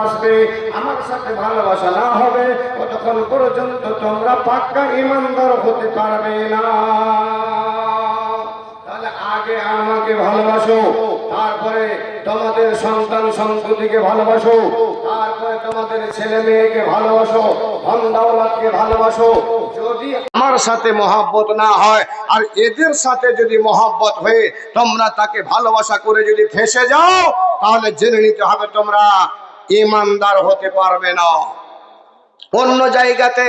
আসবে, আমার সাথে ভালোবাসা না হবে, ততক্ষণ পর্যন্ত তোমরা পাক্কা ঈমানদার হতে পারবে না। তাহলে আগে আমাকে ভালোবাসো, তারপরে তোমাদের সন্তান সন্ততিকে ভালোবাসো, তারপরে তোমাদের ছেলে মেয়েকে ভালোবাসো, ধন দৌলতকে ভালোবাসো। যদি আমার সাথে মহব্বত না হয় আর এদের সাথে যদি মহব্বত হয়ে তোমরা তাকে ভালোবাসা করে যদি ফেঁসে যাও, তাহলে জেনে নিতে হবে তোমরা ঈমানদার হতে পারবে না। অন্য জায়গাতে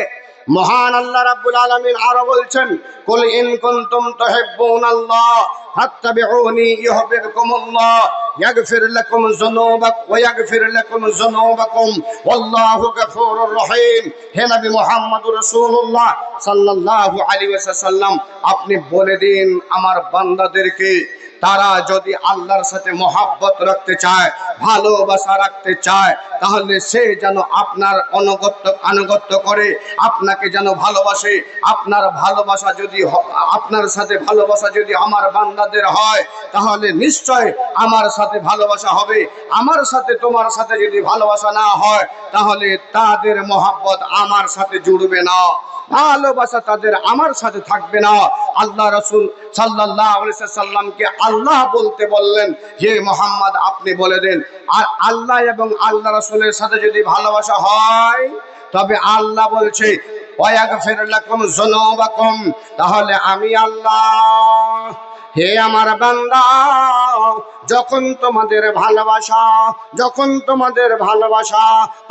মহান আল্লাহ রাব্বুল আলামিন আরো বলছেন, কুল ইন কুনতুম তুহিব্বুনাল্লাহ ফাত্তাবিউনি ইউহিব্বুকুমুল্লাহ ইয়াগফির লাকুম যুনুবাকুম ওয়া ইয়াগফির লাকুম যুনুবাকুম ওয়াল্লাহু গফুরুর রহিম। হে নবী মুহাম্মদুর রাসূলুল্লাহ সাল্লাল্লাহু আলাইহি ওয়াসাল্লাম, আপনি বলে দিন আমার বান্দাদেরকে, তারা যদি আল্লাহর সাথে মহব্বত রাখতে চায়, ভালোবাসা রাখতে চায়, তাহলে সে যেন আপনার আনুগত্য করে, আপনাকে যেন ভালোবাসে। আপনার ভালোবাসা যদি আপনার সাথে ভালোবাসা যদি আমার বান্দাদের হয়, তাহলে নিশ্চয় আমার সাথে ভালোবাসা হবে। আমার সাথে তোমার সাথে যদি ভালোবাসা না হয়, তাহলে তাদের মহব্বত আমার সাথে জুড়বে না, ভালোবাসা তাদের আমার সাথে থাকবে না। আল্লাহ রাসূল সাল্লাল্লাহু আলাইহি সাল্লামকে আল্লাহ বলতে বললেন, হে মুহাম্মদ আপনি বলে দেন। আর আল্লাহ এবং আল্লাহ রাসূলের সাথে যদি ভালোবাসা হয়, তবে আল্লাহ বলছে ওয়াগফির লাকুম যুনুবাকুম, তাহলে আমি আল্লাহ, হে আমার বান্দা, যখন তোমাদের ভালোবাসা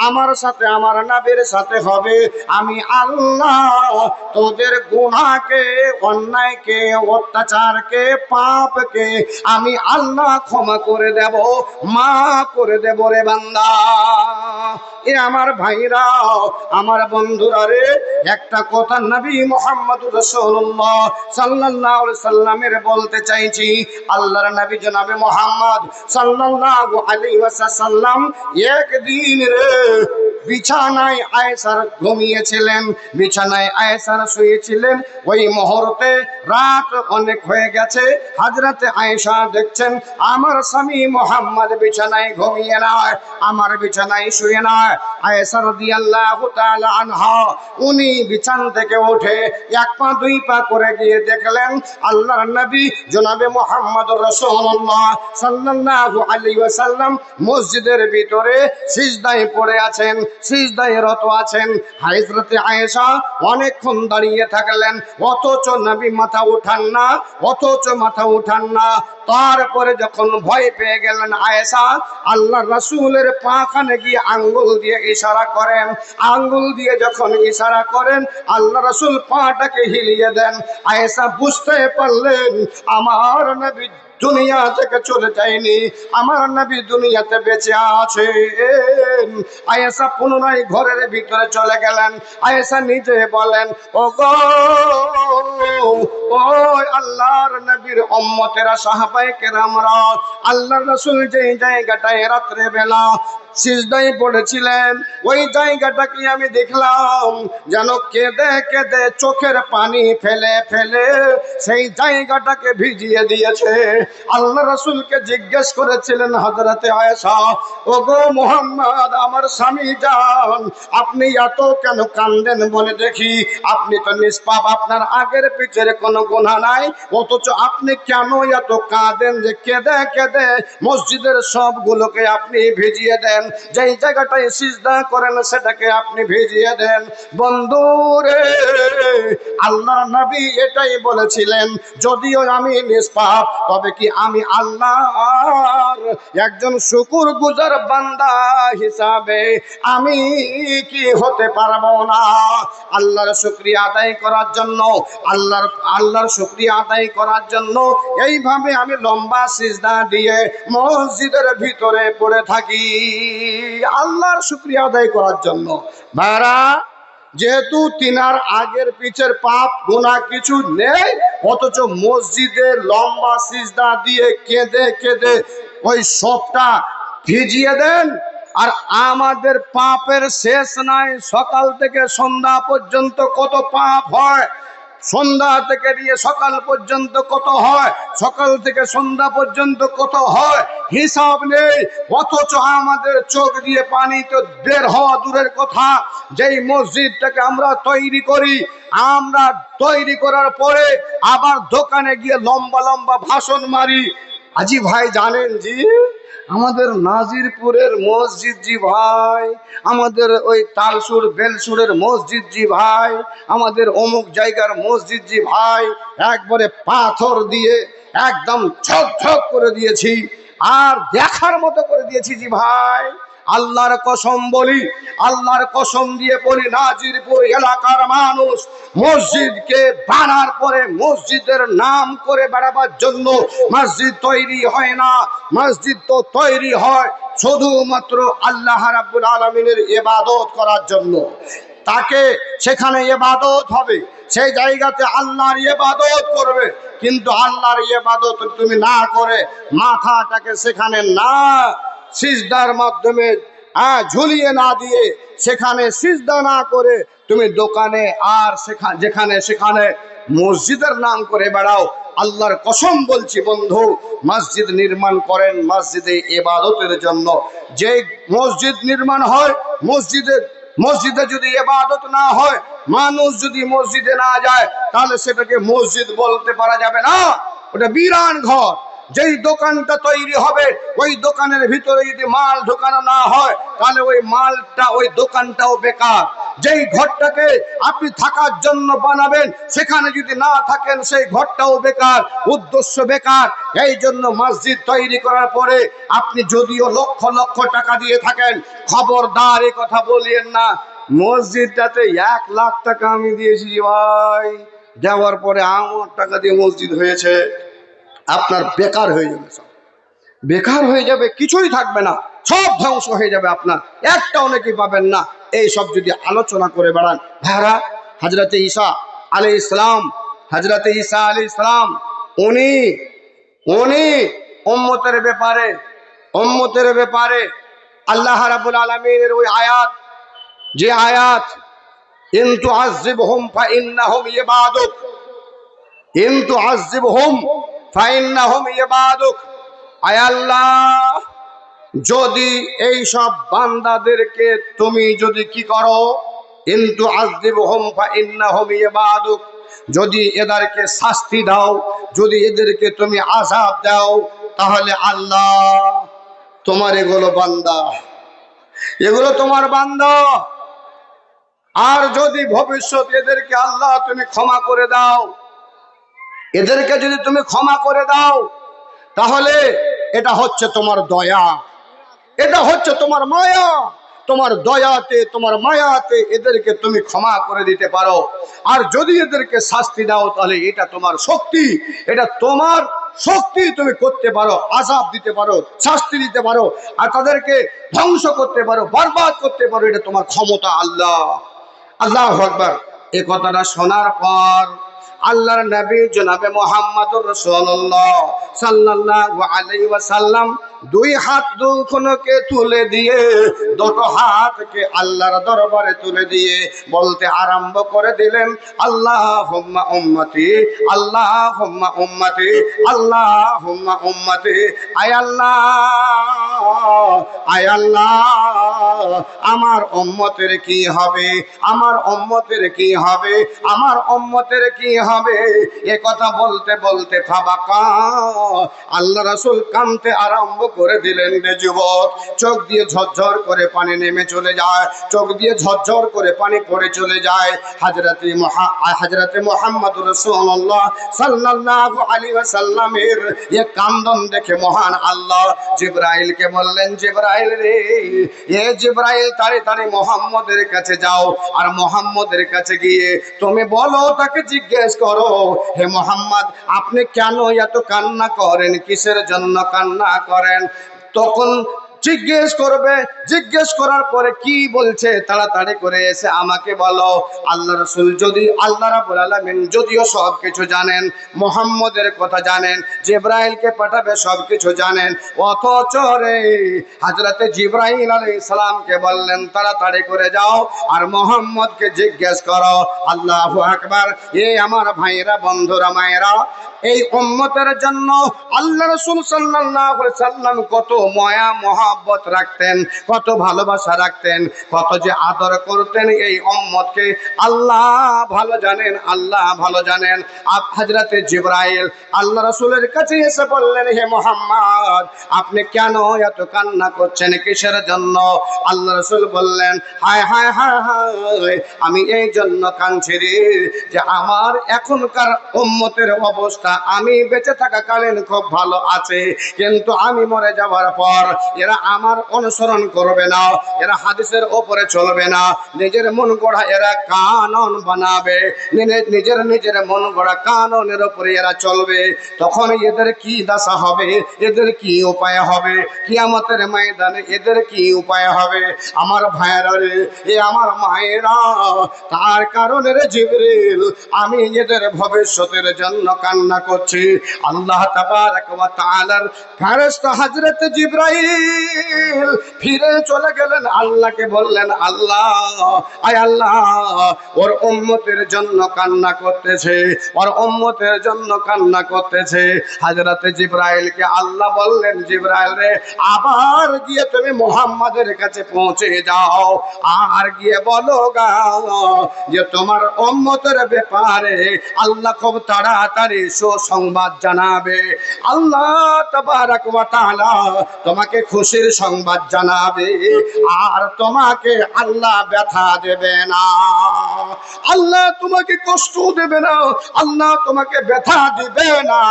আমার সাথে আমার নবীর সাথে হবে, আমি আল্লাহ তোদের গুনাহকে, অন্যায়কে, অত্যাচারকে, পাপকে আমি আল্লাহ ক্ষমা করে দেব, মাফ করে দেব রে বান্দা। এ আমার ভাইরা, আমার বন্ধুরা রে, একটা কথা নবী মুহাম্মদুর রাসূলুল্লাহ সাল্লাল্লাহু আলাইহি সাল্লামের বলতে চাইছি। আল্লাহর নবী জনাবে মুহাম্মদ সাল্লাল্লাহু আলাইহি ওয়াসাল্লাম একদিন রে বিছানায় আয়েশার ঘুমিয়েছিলেন, বিছানায় আয়েশার শুয়েছিলেন। ওই মুহূর্তে রাত অনেক হয়ে গেছে। হযরতে আয়েশা দেখছেন আমার স্বামী মুহাম্মদ বিছানায় ঘুমিয়ে নয়, আমার বিছানায় শুয়ে নয়। আয়েশা রাদিয়াল্লাহু তাআলা আনহা উনি বিছানা থেকে উঠে এক পা দুই পা করে গিয়ে দেখলেন আল্লাহর নবী জনাবে মুহাম্মদুর রাসূলুল্লাহ সাল্লাল্লাহু আলাইহি ওয়াসাল্লাম মসজিদের ভিতরে সিজদায় পড়ে আছেন, সিজদায় রত আছেন। হযরতে আয়েশা অনেকক্ষণ দাঁড়িয়ে থাকলেন, অথচ নবী মাথা উঠান না। তারপরে যখন ভয় পেয়ে গেলেন আয়েশা, আল্লাহর রাসূলের পাখানে গিয়ে আঙ্গুল দিয়ে ইশারা করেন। আঙ্গুল দিয়ে যখন ইশারা করেন, আল্লাহ রাসূল পাটাকে হিলিয়ে দেন। আয়েশা বুঝতে পারলেন আমার নবী দুনিয়া থেকে চলে যায়নি, আমার নবী দুনিয়াতে বেঁচে আছেন। আয়েশা পুনরায় ঘরের ভিতরে চলে গেলেন। আয়েশা নিজে বলেন, ওগো ও আল্লাহর নবীর উম্মতেরা, সাহাবায়ে কেরামরা, আল্লাহর রাসূল যে জায়গাটায় রাত্রে বেলা সিজদায় পড়েছিলেন, ওই জায়গাটাকে আমি দেখলাম যেন কেঁদে কেঁদে চোখের পানি ফেলে ফেলে সেই জায়গাটাকে ভিজিয়ে দিয়েছে। আল্লাহ রাসূলকে জিজ্ঞেস করেছিলেন হযরতে আয়েশা, ওগো মুহাম্মদ আমার স্বামী যান, আপনি এত কেন কাঁদেন বলে দেখি? আপনি তো নিষ্পাপ, আপনার আগের পিছের কোনো গুনাহ নাই, অথচ আপনি কেন এত কাঁদেন যে কেঁদে কেঁদে মসজিদের সবগুলোকে আপনি ভিজিয়ে দেন, যেই জায়গাটায় সিজদা করেন সেটাকে আপনি ভিজিয়ে দেন? বন্ধুরে, আল্লাহর নবী এটাই বলেছিলেন, যদিও আমি নিষ্পাপ, তবে কি আমি আল্লাহর একজন শুকরগুজার বান্দা হিসাবে আমি কি হতে পারবো না? আল্লাহর শুকরিয়া আদায় করার জন্য, আল্লাহর শুকরিয়া আদায় করার জন্য এইভাবে আমি লম্বা সিজদা দিয়ে মসজিদের ভিতরে পড়ে থাকি, আল্লাহর শুকরিয়া আদায় করার জন্য। ভাইরা, যেহেতু তিনার আগের পিছের পাপ গুনাহ কিছু নেই, অথচ মসজিদে লম্বা সিজদা দিয়ে কেঁদে কেঁদে ওই সবটা ভিজিয়ে দেন। আর আমাদের পাপের শেষ নাই, সকাল থেকে সন্ধ্যা পর্যন্ত কত পাপ হয়, সন্ধ্যা থেকে নিয়ে সকাল পর্যন্ত কত হয়, সকাল থেকে সন্ধ্যা পর্যন্ত কত হয়, হিসাব নেই। অথচ আমাদের চোখ দিয়ে পানি তো বের হওয়া দূরের কথা, যেই মসজিদটাকে আমরা তৈরি করি, আমরা তৈরি করার পরে আবার দোকানে গিয়ে লম্বা লম্বা ভাষণ মারি। আজি ভাই জানেন জি, আমাদের নাজিরপুরের মসজিদ জি ভাই, আমাদের ওই তালসুর বেলসুরের মসজিদ জি ভাই, আমাদের অমুক জায়গার মসজিদ জি ভাই, একবারে পাথর দিয়ে একদম ঝকঝক করে দিয়েছি, আর দেখার মতো করে দিয়েছি জি ভাই। আল্লাহর কসম বলি, আল্লাহর কসম দিয়ে বলি, নাজিরপুর এলাকার মানুষ মসজিদকে বানার পরে মসজিদের নাম করে বেড়াবার জন্য মসজিদ তৈরি হয় না। মসজিদ তো তৈরি হয় শুধুমাত্র আল্লাহ রাব্বুল আলামিনের ইবাদত করার জন্য। তাকে সেখানে ইবাদত হবে, সেই জায়গাতে আল্লাহর ইবাদত করবে। কিন্তু আল্লাহর ইবাদত তুমি না করে মাথাটাকে সেখানে না সিজদার মাধ্যমে ঝুলিয়ে না দিয়ে, সেখানে সিজদা না করে তুমি দোকানে আর যেখানে সেখানে মসজিদের নাম করে বেড়াও। আল্লাহর কসম বলছি বন্ধু, মসজিদ নির্মাণ করেন মসজিদে ইবাদতের জন্য। যে মসজিদ নির্মাণ হয়, মসজিদে যদি ইবাদত না হয়, মানুষ যদি মসজিদে না যায়, তাহলে সেটাকে মসজিদ বলতে পারা যাবে না, ওটা বিরান ঘর। যেই দোকানটা তৈরি হবে, ওই দোকানের ভিতরে যদি মাল ঢোকানো না হয়, তাহলে ওই মালটা, ওই দোকানটাও বেকার। যেই ঘরটাকে আপনি থাকার জন্য বানাবেন, সেখানে যদি না থাকেন, সেই ঘরটাও বেকার, উদ্দেশ্য বেকার। এই জন্য মসজিদ তৈরি করার পরে আপনি যদিও লক্ষ লক্ষ টাকা দিয়ে থাকেন, খবরদার এ কথা বলিয়েন না মসজিদটাতে 1 লাখ টাকা আমি দিয়েছি ভাই, দেওয়ার পরে আমার টাকা দিয়ে মসজিদ হয়েছে। আপনার বেকার হয়ে যাবে, সব বেকার হয়ে যাবে, কিছুই থাকবে না, সব ধ্বংস হয়ে যাবে, আপনার একটা অনেকেই পাবেন না। এই সব যদি আলোচনা করে বেড়ান ভাইরা, হযরতে ঈসা আলাইহিস সালাম, হযরতে ঈসা আলাইহিস সালাম উনি উম্মতের ব্যাপারে আল্লাহ রাব্বুল আলামিনের ওই আয়াত, যে আয়াত ইন তুআযিবহুম ফাইন্নাহুম ইবাদুক, ইন তুআযিবহুম ফাইন্নাহুম ইবাদুক, আয় আল্লাহ, যদি এই সব বান্দাদেরকে তুমি যদি কি করো, ইন তুআযিবহুম ফাইন্নাহুম ইবাদুক, যদি এদেরকে শাস্তি দাও, যদি এদেরকে তুমি আযাব দাও, তাহলে আল্লাহ তোমার এগুলো বান্দা, এগুলো তোমার বান্দা। আর যদি ভবিষ্যৎ এদেরকে আল্লাহ তুমি ক্ষমা করে দাও, এদেরকে যদি তুমি ক্ষমা করে দাও, তাহলে এটা হচ্ছে তোমার দয়া, এটা হচ্ছে তোমার মায়া। তোমার দয়াতে, তোমার মায়াতে এদেরকে তুমি ক্ষমা করে দিতে পারো। আর যদি এদেরকে শাস্তি দাও, তাহলে এটা তোমার শক্তি, এটা তোমার শক্তি, তুমি করতে পারো, আযাব দিতে পারো, শাস্তি দিতে পারো, আর তাদেরকে ধ্বংস করতে পারো, বরবাদ করতে পারো, এটা তোমার ক্ষমতা। আল্লাহ, আল্লাহু আকবার। এই কথাটা শোনার পর আল্লাহর নবী জনাবে মুহাম্মদুর রাসূলুল্লাহ সাল্লাল্লাহু আলাইহি ওয়াসাল্লাম 2 হাত দুখনকে তুলে দিয়ে, দুটো হাতকে আল্লাহর দরবারে তুলে দিয়ে বলতে আরম্ভ করে দিলেন, আল্লাহুম্মা উম্মতি, আল্লাহুম্মা উম্মতি, আল্লাহুম্মা উম্মতি। আয় আল্লাহ, আয় আল্লাহ, আমার উম্মতের কি হবে, আমার উম্মতের কি হবে, আমার উম্মতের কি হবে। এ কথা বলতে বলতে ফাবাকা, আল্লাহ রাসূল কাঁদতে আরম্ভ করে দিলেন। রে যুবক, চোখ দিয়ে ঝরঝর করে পানি নেমে চলে যায়, চোখ দিয়ে ঝরঝর করে পানি পড়ে চলে যায়। হযরতে মুহাম্মদুর রাসূলুল্লাহ সাল্লাল্লাহু আলাইহি ওয়াসাল্লামের এই কান্দন দেখে মহান আল্লাহ জিবরাইলকে বললেন, জিবরাইল রে, এ জিবরাইল, তাড়াতাড়ি মুহাম্মদের কাছে যাও, আর মুহাম্মদের কাছে গিয়ে তুমি বলো, তাকে জিজ্ঞেস করো, হে মুহাম্মদ, আপনি কেন এত কান্না করেন, কিসের জন্য কান্না করেন। তখন জিজ্ঞেস করবে, জিজ্ঞেস করার পরে কি বলছে তাড়াতাড়ি করে এসে আমাকে বলো। আল্লাহ রাসূল যদি আল্লাহ রাব্বুল আলামিন যদিও সব কিছু জানেন, মুহাম্মদের কথা জানেন, জিবরাইলকে পাঠাবে সব কিছু জানেন, অথচ রে হযরতে জিবরাইল আলাইহিস সালামকে বললেন তাড়াতাড়ি করে যাও আর মুহাম্মদকে জিজ্ঞেস করো। আল্লাহু আকবার। এই আমার ভাইরা, বন্ধুরা, মায়েরা, এই উম্মতের জন্য আল্লাহ রাসূল সাল্লাল্লাহু আলাইহি সাল্লাম কত মায়া মহব্বত রাখতেন, কত ভালোবাসা রাখতেন, কত যে আদর করতেন এই উম্মতকে আল্লাহ ভালো জানেন, আল্লাহ ভালো জানেন। হযরতে জিবরাইল আল্লাহ রাসূলের কাছে এসে বললেন, হে মুহাম্মদ, আপনি কেন এত কান্না করছেন, কিসের জন্য? আল্লাহ রাসূল বললেন, হায় হায় হায় হায়, আমি এই জন্য কাঁদছি রে যে আমার এখনকার উম্মতের অবস্থা, আমি বেঁচে থাকাকালীন খুব ভালো আছে, কিন্তু আমি মরে যাওয়ার পর এরা আমার অনুসরণ করবে না, এরা হাদিসের ওপরে চলবে না, নিজের মন গড়া এরা কানুন বানাবে, নিজের নিজের মন গড়া কানুনের উপরে এরা চলবে। তখন এদের কি দশা হবে, এদের কি উপায় হবে, কিয়ামতের ময়দানে এদের কি উপায় হবে? আমার ভাইয়েরা রে, এ আমার মায়েরা, তার কারণে রে জিবরিল আমি এদের ভবিষ্যতের জন্য কান্না করছি। আল্লাহ তাবারক ওয়া তাআলার ফেরেশতা হযরত জিবরাইল ফিরে চলে গেলেন, আল্লাহকে বললেন, আল্লাহ, আয় আল্লাহ, ওর উম্মতের জন্য কান্না করতেছে, ওর উম্মতের জন্য কান্না করতেছে। হযরত জিবরাইলকে আল্লাহ বললেন, জিবরাইল রে, আবার গিয়ে তুমি মুহাম্মাদের কাছে পৌঁছে যাও, আর গিয়ে বলো গা যে তোমার উম্মতের ব্যাপারে আল্লাহ খুব তাড়াতাড়ি সুসংবাদ জানাবে। আল্লাহ তাবারক ওয়া তাআলা তোমাকে খুশির সংবাদ জানাবে, আর তোমাকে আল্লাহ ব্যথা দেবে না, আল্লাহ তোমাকে কষ্ট দেবে না, আল্লাহ তোমাকে ব্যথা দিবে না,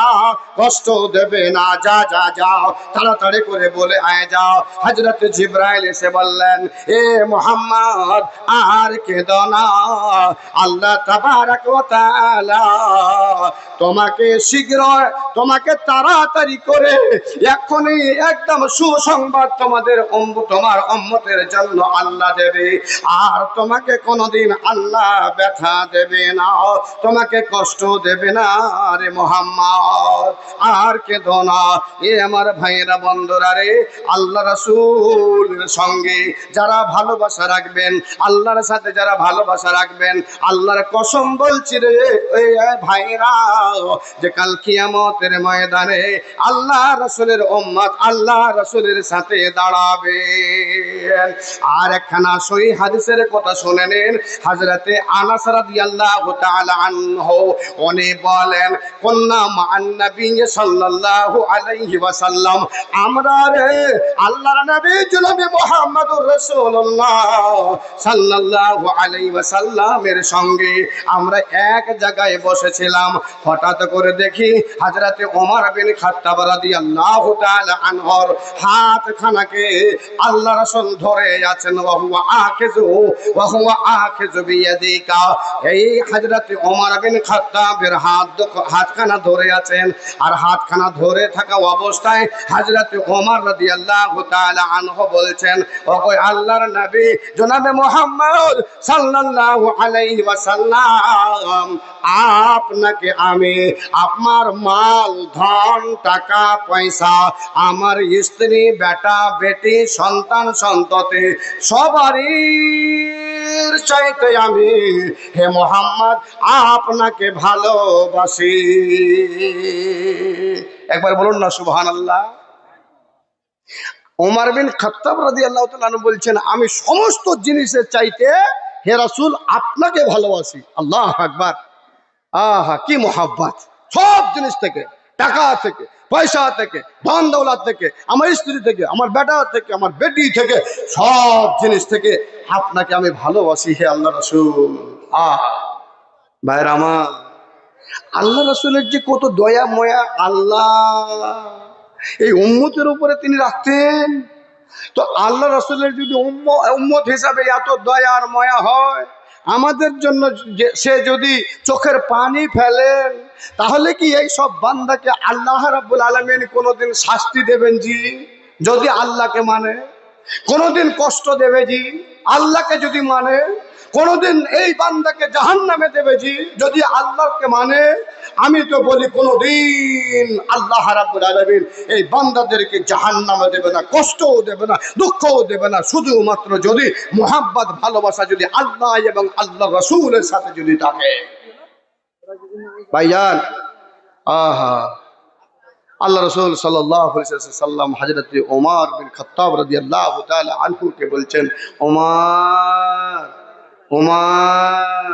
কষ্ট দেবে না। যা যা যাও, তাড়াতাড়ি করে বলে আয় যাও। হযরত জিবরাইল এসে বললেন, এ মুহাম্মদ, আর কেঁদো না, আল্লাহ তাবারক ওয়া তাআলা তোমাকে শীঘ্র, তোমাকে তাড়াতাড়ি করে এখনই একদম সুসংবাদ তোমার উম্মতের জন্য আল্লাহ দেবে, আর তোমাকে কোনোদিন আল্লাহ ব্যথা দেবে না, তোমাকে কষ্ট দেবে না রে মুহাম্মদ, আর কেঁদো না। এ আমার ভাইয়েরা, বন্ধুরা রে, আল্লাহ রাসূলের সঙ্গে যারা ভালোবাসা রাখবেন, আল্লাহর সাথে যারা ভালোবাসা রাখবেন, আল্লাহর কসম বলছি রে এই ভাইরা, যে কাল কিয়ামতের ময়দানে আল্লাহ রাসূলের উম্মত আল্লাহ রাসূলের সাথে দাঁড়াবে। আর একখানা সহিহ হাদিসের কথা শুনে নিন। হযরতে আনাস রাদিয়াল্লাহু তাআলা আনহু উনি বলেন, কুন্না মা'আন নবী সাল্লাল্লাহু আলাইহি ওয়াসাল্লাম, আমরা রে আল্লাহর নবী জনাবে মুহাম্মদুর রাসূলুল্লাহ সাল্লাল্লাহু আলাইহি ওয়াসাল্লামের সঙ্গে আমরা এক জায়গায় বসেছিলাম। হঠাৎ করে দেখি হযরতে ওমর বিন খাত্তাব রাদিয়াল্লাহু তাআলা আনহুর হাতখানাকে আল্লাহ রাসূল ধরে আছেন, ওয়া হুয়া আখিযু বিয়াদিকা। এই হযরতে ওমর বিন খাত্তাবের হাতখানা ধরে আছেন, আর হাতখানা ধরে থাকা অবস্থায় হযরতে ওমর রাদিয়াল্লাহু তাআলা আনহু বলছেন, ওগো আল্লাহর নবী জনাবে মুহাম্মদ সাল্লাল্লাহু আলাইহি ওয়াসাল্লাম, আপনাকে আমি আমার মাল, ধন, টাকা পয়সা, আমার স্ত্রী, বেটা বেটি, সন্তান সন্ততি সবারই চাইতে আমি হে মুহাম্মদ আপনাকে ভালোবাসি। একবার বলুন না সুবহানাল্লাহ। ওমর বিন খাত্তাব রাদিয়াল্লাহু তাআলা আনহু বলছেন, আমি সমস্ত জিনিসের চাইতে হে রাসূল আপনাকে ভালোবাসি। আল্লাহু আকবার। আহা, কি মোহাব্বত! সব জিনিস থেকে, টাকা থেকে, পয়সা থেকে, ধন দৌলত থেকে, আমার স্ত্রী থেকে, আমার বেটা থেকে, আমার বেটি থেকে, সব জিনিস থেকে আপনাকে আমি ভালোবাসি হে আল্লাহ রাসূল। আহা ভাইরা আমার, আল্লাহ রাসূলের যে কত দয়া ময়া আল্লাহ এই উম্মতের উপরে তিনি রাখতেন। তো আল্লাহ রাসূলের যদি উম্মত হিসাবে এত দয়া আর ময়া হয়, আমাদের জন্য সে যদি চোখের পানি ফেলেন, তাহলে কি এই সব বান্দাকে আল্লাহ রাব্বুল আলামিন কোনোদিন শাস্তি দেবেন? জি যদি আল্লাহকে মানে কোনোদিন কষ্ট দেবে জি, আল্লাহকে যদি মানে কোনোদিন এই বান্দাকে জাহান্নামে দেবে জি, যদি আল্লাহকে মানে। আমি তো বলি কোনোদিন আল্লাহ রাব্বুল আলামিন এই বান্দাদেরকে জাহান্নামে দেবে না, কষ্টও দেবে না, দুঃখও দেবে না, শুধুমাত্র যদি মুহাব্বত ভালোবাসা যদি আল্লাহ এবং আল্লাহ রাসূলের সাথে যদি থাকে। ভাইজান, আহা, আল্লাহ রাসূল সাল্লাল্লাহু আলাইহি ওয়াসাল্লাম হযরত ওমর বিন খাত্তাব রাদিয়াল্লাহু তাআলা আনহুকে বলছেন, ওমর ওমর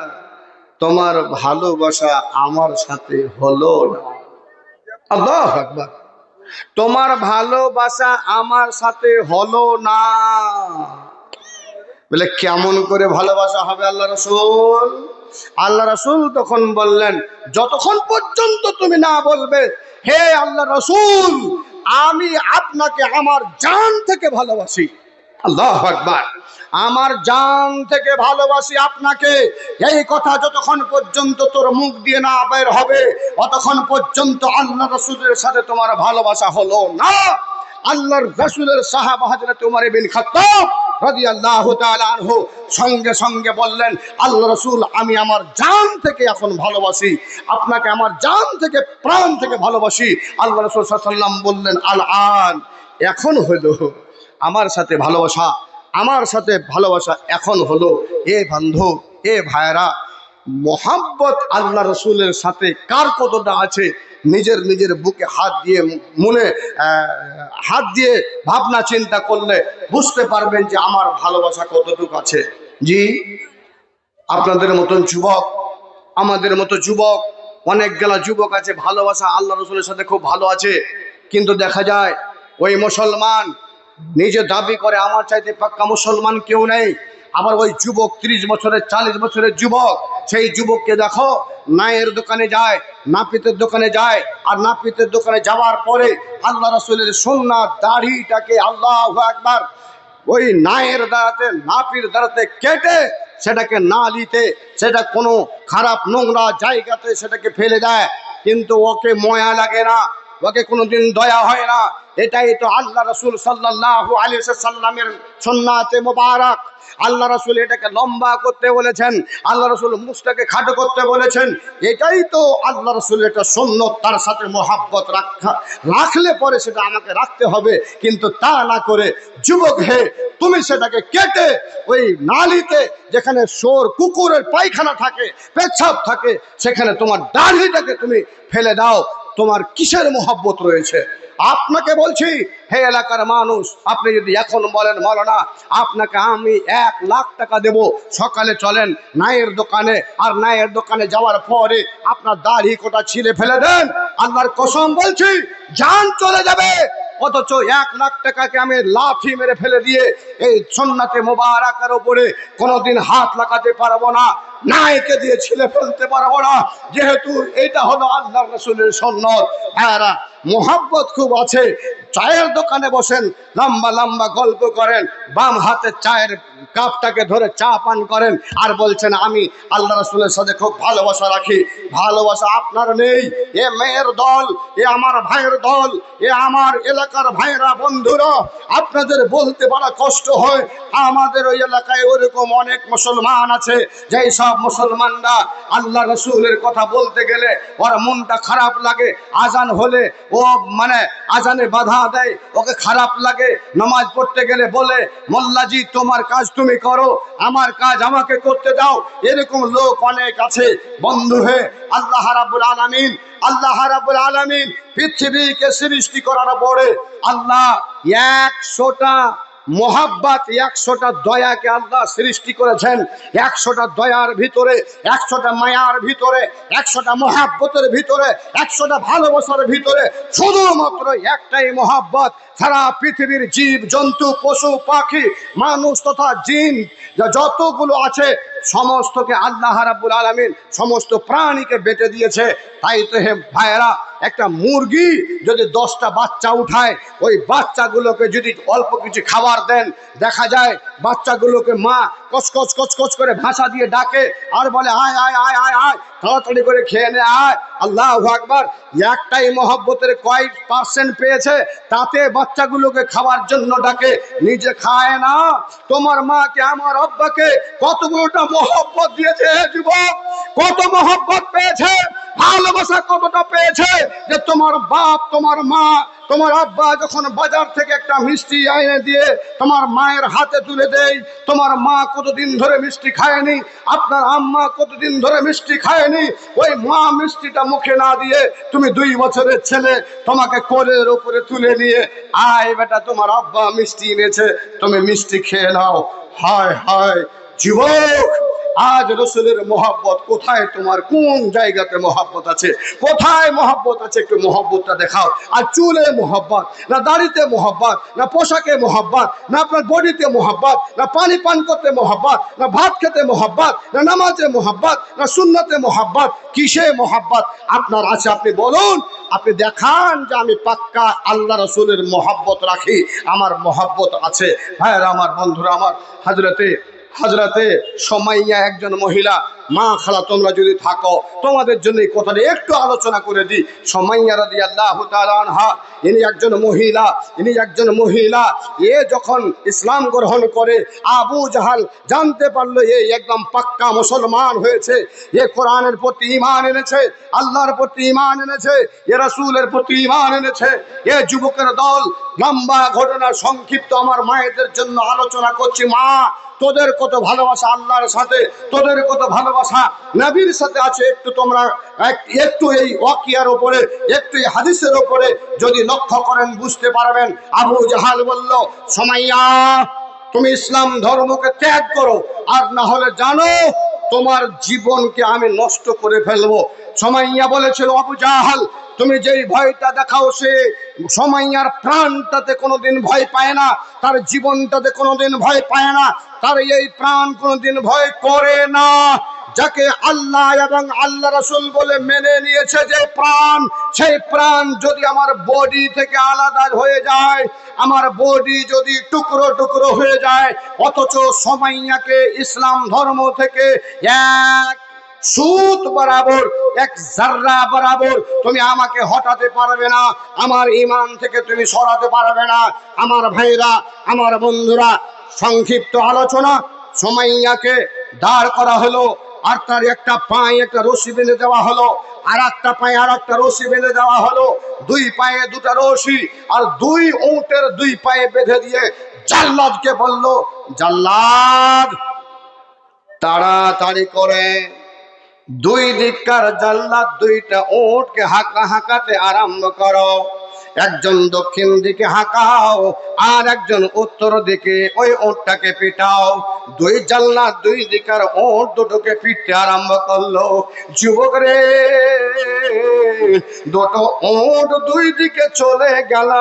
তোমার ভালোবাসা আমার সাথে হলো না। আল্লাহু আকবার, তোমার ভালোবাসা আমার সাথে হলো না। বলে কেমন করে ভালোবাসা হবে আল্লাহ রাসূল? আল্লাহ রাসূল তখন বললেন, যতক্ষণ পর্যন্ত তুমি না বলবে হে আল্লাহ রাসূল আমি আপনাকে আমার জান থেকে ভালোবাসি। আল্লাহু আকবার, আমার জান থেকে ভালোবাসি আপনাকে, এই কথা যতক্ষণ পর্যন্ত তোর মুখ দিয়ে না বের হবে ততক্ষণ পর্যন্ত আল্লাহ রাসূলের সাথে তোমার ভালোবাসা হলো না। আল্লাহর রাসূলের সাহাবা হযরত ওমর ইবনে খাত্তাব রাদিয়াল্লাহু তাআলা আনহু সঙ্গে সঙ্গে বললেন, আল্লাহ রাসূল আমি আমার জান থেকে এখন ভালোবাসি আপনাকে, আমার জান থেকে প্রাণ থেকে ভালোবাসি। আল্লাহ রাসূল সাল্লাল্লাহু আলাইহি ওয়াসাল্লাম বললেন, আল আন, এখন হলো আমার সাথে ভালোবাসা, আমার সাথে ভালোবাসা এখন হলো। এ বন্ধু, এ ভাইরা, মোহাব্বত আল্লাহ রসুলের সাথে কার কতটা আছে নিজের নিজের বুকে হাত দিয়ে মনে হাত দিয়ে ভাবনা চিন্তা করলে বুঝতে পারবেন যে আমার ভালোবাসা কতটুকু আছে। জি, আপনাদের মতন যুবক, আমাদের মতো যুবক, অনেকগুলা যুবক আছে ভালোবাসা আল্লাহ রসুলের সাথে খুব ভালো আছে, কিন্তু দেখা যায় ওই মুসলমান নিজে দাবি করে আমার চাইতে পাক্কা মুসলমান কেউ নেই। আবার ওই যুবক 30 বছরের 40 বছরের যুবক, সেই যুবককে দেখো নায়ের দোকানে যায়, নাপিতের দোকানে যায়, আর নাপিতের দোকানে যাওয়ার পরে আল্লাহ রাসূলের সুন্নাত দাড়িটাকে আল্লাহু আকবার ওই নায়ের দ্বারাতে নাপির দ্বারাতে কেটে সেটাকে নালিতে, সেটা কোনো খারাপ নোংরা জায়গাতে সেটাকে ফেলে দেয়, কিন্তু ওকে ময়া লাগে না, ওকে কোনোদিন দয়া হয় না। এটাই তো আল্লাহ রাসূল সাল্লাল্লাহু আলাইহি ওয়াসাল্লামের সুন্নাতে মুবারক। আল্লাহ রাসূল এটাকে লম্বা করতে বলেছেন, আল্লাহ রাসূল মুখটাকে খাটো করতে বলেছেন। এটাই তো আল্লাহ রাসূলের একটা সুন্নত, তার সাথে মোহাব্বত রাখলে পরে সেটা আমাকে রাখতে হবে, কিন্তু তা না করে যুবক হে তুমি সেটাকে কেটে ওই নালিতে যেখানে শোর কুকুরের পায়খানা থাকে, পেচ্ছাপ থাকে, সেখানে তোমার দাড়িটাকে তুমি ফেলে দাও। তোমার কিসের মোহাব্বত রয়েছে? আপনাকে বলছি হে এলাকার মানুষ, আপনি যদি এখন বলেন মাওলানা আপনাকে আমি 1 লাখ টাকা দেব, সকালে চলেন নায়ের দোকানে, আর নায়ের দোকানে যাওয়ার পরে আপনার দাড়ি কোটা ছিলে ফেলে দেন, আল্লাহর কসম বলছি জান চলে যাবে। অথচ 1 লাখ টাকাকে আমি লাথি মেরে ফেলে দিয়ে এই সুন্নাতে মোবারকের উপরে কোনোদিন হাত লাগাতে পারবো না, নাইকে দিয়ে ছিলে ফেলতে পারবো না, যেহেতু এটা হলো আল্লাহর রাসূলের সুন্নত। এরা মোহাব্বত খুব আছে। চায়ের দোকানে বসেন, লম্বা লম্বা গল্প করেন, বাম হাতে চায়ের কাপটাকে ধরে চা পান করেন, আর বলছেন আমি আল্লাহ রাসূলের সাথে খুব ভালোবাসা রাখি। ভালোবাসা আপনার নেই। এ মেয়ের দল, এ আমার ভাইয়ের দল, এ আমার এলাকার ভাইরা বন্ধুরা, আপনাদের বলতে বড় কষ্ট হয়, আমাদের ওই এলাকায় ওরকম অনেক মুসলমান আছে যেই সব মুসলমানরা আল্লাহ রাসূলের কথা বলতে গেলে ওর মনটা খারাপ লাগে। আজান হলে ও মানে আজানে বাধা দেয়, ওকে খারাপ লাগে। নামাজ পড়তে গেলে বলে মোল্লাজি তোমার কাজ তুমি করো, আমার কাজ আমাকে করতে দাও। এরকম লোক অনেক আছে। বন্ধু হে, আল্লাহ রাব্বুল আলামিন, আল্লাহ রাব্বুল আলামিন পৃথিবীকে সৃষ্টি করার পরে আল্লাহ 100টা মোহাব্বত, 100টা দয়াকে আল্লাহ সৃষ্টি করেছেন। 100টা দয়ার ভিতরে, 100টা মায়ার ভিতরে, 100টা মোহাব্বতের ভিতরে, 100টা ভালোবাসার ভিতরে শুধুমাত্র একটাই মোহাব্বত। সারা পৃথিবীর জীব জন্তু পশু পাখি মানুষ তথা জিন যতগুলো আছে সমস্তকে আল্লাহ রাব্বুল আলামিন সমস্ত প্রাণীকে বেঁচে দিয়েছে। তাই তো হে ভাইয়েরা, একটা মুরগি যদি 10টা বাচ্চা উঠায়, ওই বাচ্চাগুলোকে যদি অল্প কিছু খাবার দেন, দেখা যায় বাচ্চাগুলোকে মা কচকচ কচকচ করে ভাষা দিয়ে ডাকে আর বলে আয় আয় আয় আয় আয়, তাড়াতাড়ি করে খেয়ে নে আয়। আল্লাহু আকবার। একটাই মহব্বতের কয়েক পার্সেন্ট পেয়েছে, তাতে বাচ্চাগুলোকে খাওয়ার জন্য ডাকে, নিজে খায় না। তোমার মাকে আমার আব্বাকে কতগুলোটা মহব্বত দিয়েছে যুবক, কত মহব্বত পেয়েছে, ভালোবাসা কতটা পেয়েছে যে তোমার বাপ তোমার মা তোমার আব্বা যখন বাজার থেকে একটা মিষ্টি এনে দিয়ে তোমার মায়ের হাতে তুলে দেয়, তোমার মা কতদিন ধরে মিষ্টি খায়নি, আপনার আম্মা কতদিন ধরে মিষ্টি খায়নি, ওই মা মিষ্টিটা মুখে না দিয়ে তুমি 2 বছরের ছেলে তোমাকে কোলের উপরে তুলে নিয়ে আয় বেটা তোমার আব্বা মিষ্টি এনেছে, তুমি মিষ্টি খেয়ে নাও। হায় হায় যুবক, আজ রসুলের মহব্বত কোথায়, তোমার কোন জায়গাতে মহব্বত আছে, কোথায় মহব্বত আছে, একটু মহব্বতটা দেখাও। আর চুলে মহব্বত না, দাড়িতে মহব্বত না, পোশাকে মহব্বত না, আপনার বডিতে মহব্বত না, পানি পান করতে মহব্বত না, ভাত খেতে মহব্বত না, নামাজে মহব্বত না, সুন্নতে মহব্বত, কিসে মহব্বত আপনার আছে আপনি বলুন, আপনি দেখান যে আমি পাক্কা আল্লাহ রসুলের মহব্বত রাখি, আমার মহব্বত আছে। ভাইয়েরা আমার, বন্ধুরা আমার, হযরতে সুমাইয়া একজন মহিলা। মা খালা তোমরা যদি থাকো তোমাদের জন্য এই কথাটা একটু আলোচনা করে দিই। সুমাইয়া রাদিয়াল্লাহু তাআলা আনহা, ইনি একজন মহিলা। এ যখন ইসলাম গ্রহণ করে আবু জাহাল জানতে পারলো এই একদম পাক্কা মুসলমান হয়েছে, এ কোরআনের প্রতি ঈমান এনেছে, আল্লাহর প্রতি ঈমান এনেছে, এ রাসূলের প্রতি ঈমান এনেছে। এ যুবকের দল, লম্বা ঘটনা সংক্ষিপ্ত আমার মায়েদের জন্য আলোচনা করছি। মা, তোদের কত ভালোবাসা আল্লাহর সাথে, তোদের কত ভালোবাসা নবীর সাথে আছে, একটু তোমরা একটু এই ওয়াকিয়ার উপরে, একটু এই হাদিসের উপরে যদি লক্ষ্য করেন বুঝতে পারবেন। আবু জাহাল বলল, সুমাইয়া তুমি ইসলাম ধর্মকে ত্যাগ করো, আর না হলে জানো তোমার জীবনকে আমি নষ্ট করে ফেলবো। সুমাইয়া বলেছিল, আবু জাহাল তুমি যেই ভয়টা দেখাও, সে সুমাইয়ার প্রাণটাতে কোনোদিন ভয় পায় না, তার জীবনটাতে কোনোদিন ভয় পায় না, তার এই প্রাণ কোনোদিন ভয় করে না। যাকে আল্লাহ এবং আল্লাহ রাসূল বলে মেনে নিয়েছে যে প্রাণ, সেই প্রাণ যদি আমার বডি থেকে আলাদা হয়ে যায়, আমার বডি যদি টুকরো টুকরো হয়ে যায়, অথচ সুমাইয়াকে ইসলাম ধর্ম থেকে এক সুত বরাবর, এক জাররা বরাবর তুমি আমাকে হটাতে পারবে না, আমার ঈমান থেকে তুমি সরাতে পারবে না। আমার ভাইরা, আমার বন্ধুরা, সংক্ষিপ্ত আলোচনা, সুমাইয়াকে দাঁড় করা হলো, আর তার একটা পায়ে একটা রশি বেঁধে দেওয়া হলো, আর একটা পায়ে আর একটা রশি বেঁধে দেওয়া হলো, 2 পায়ে 2টা রশি, আর 2 উটের 2 পায়ে বেঁধে দিয়ে জাল্লাদকে বলল, জাল্লাদ তাড়াতাড়ি করে 2 দিককার জাল্লাদ 2টা উটকে হাঁকাতে আরম্ভ করো। একজন দক্ষিণ দিকে হাঁকাও, আর একজন উত্তর দিকে ওই উটটাকে পিটাও। 2 জাল্লাদ 2 দিকের উট দুটোকে পিটতে আরম্ভ করলো। যুবক রে, 2টো উট 2 দিকে চলে গেল।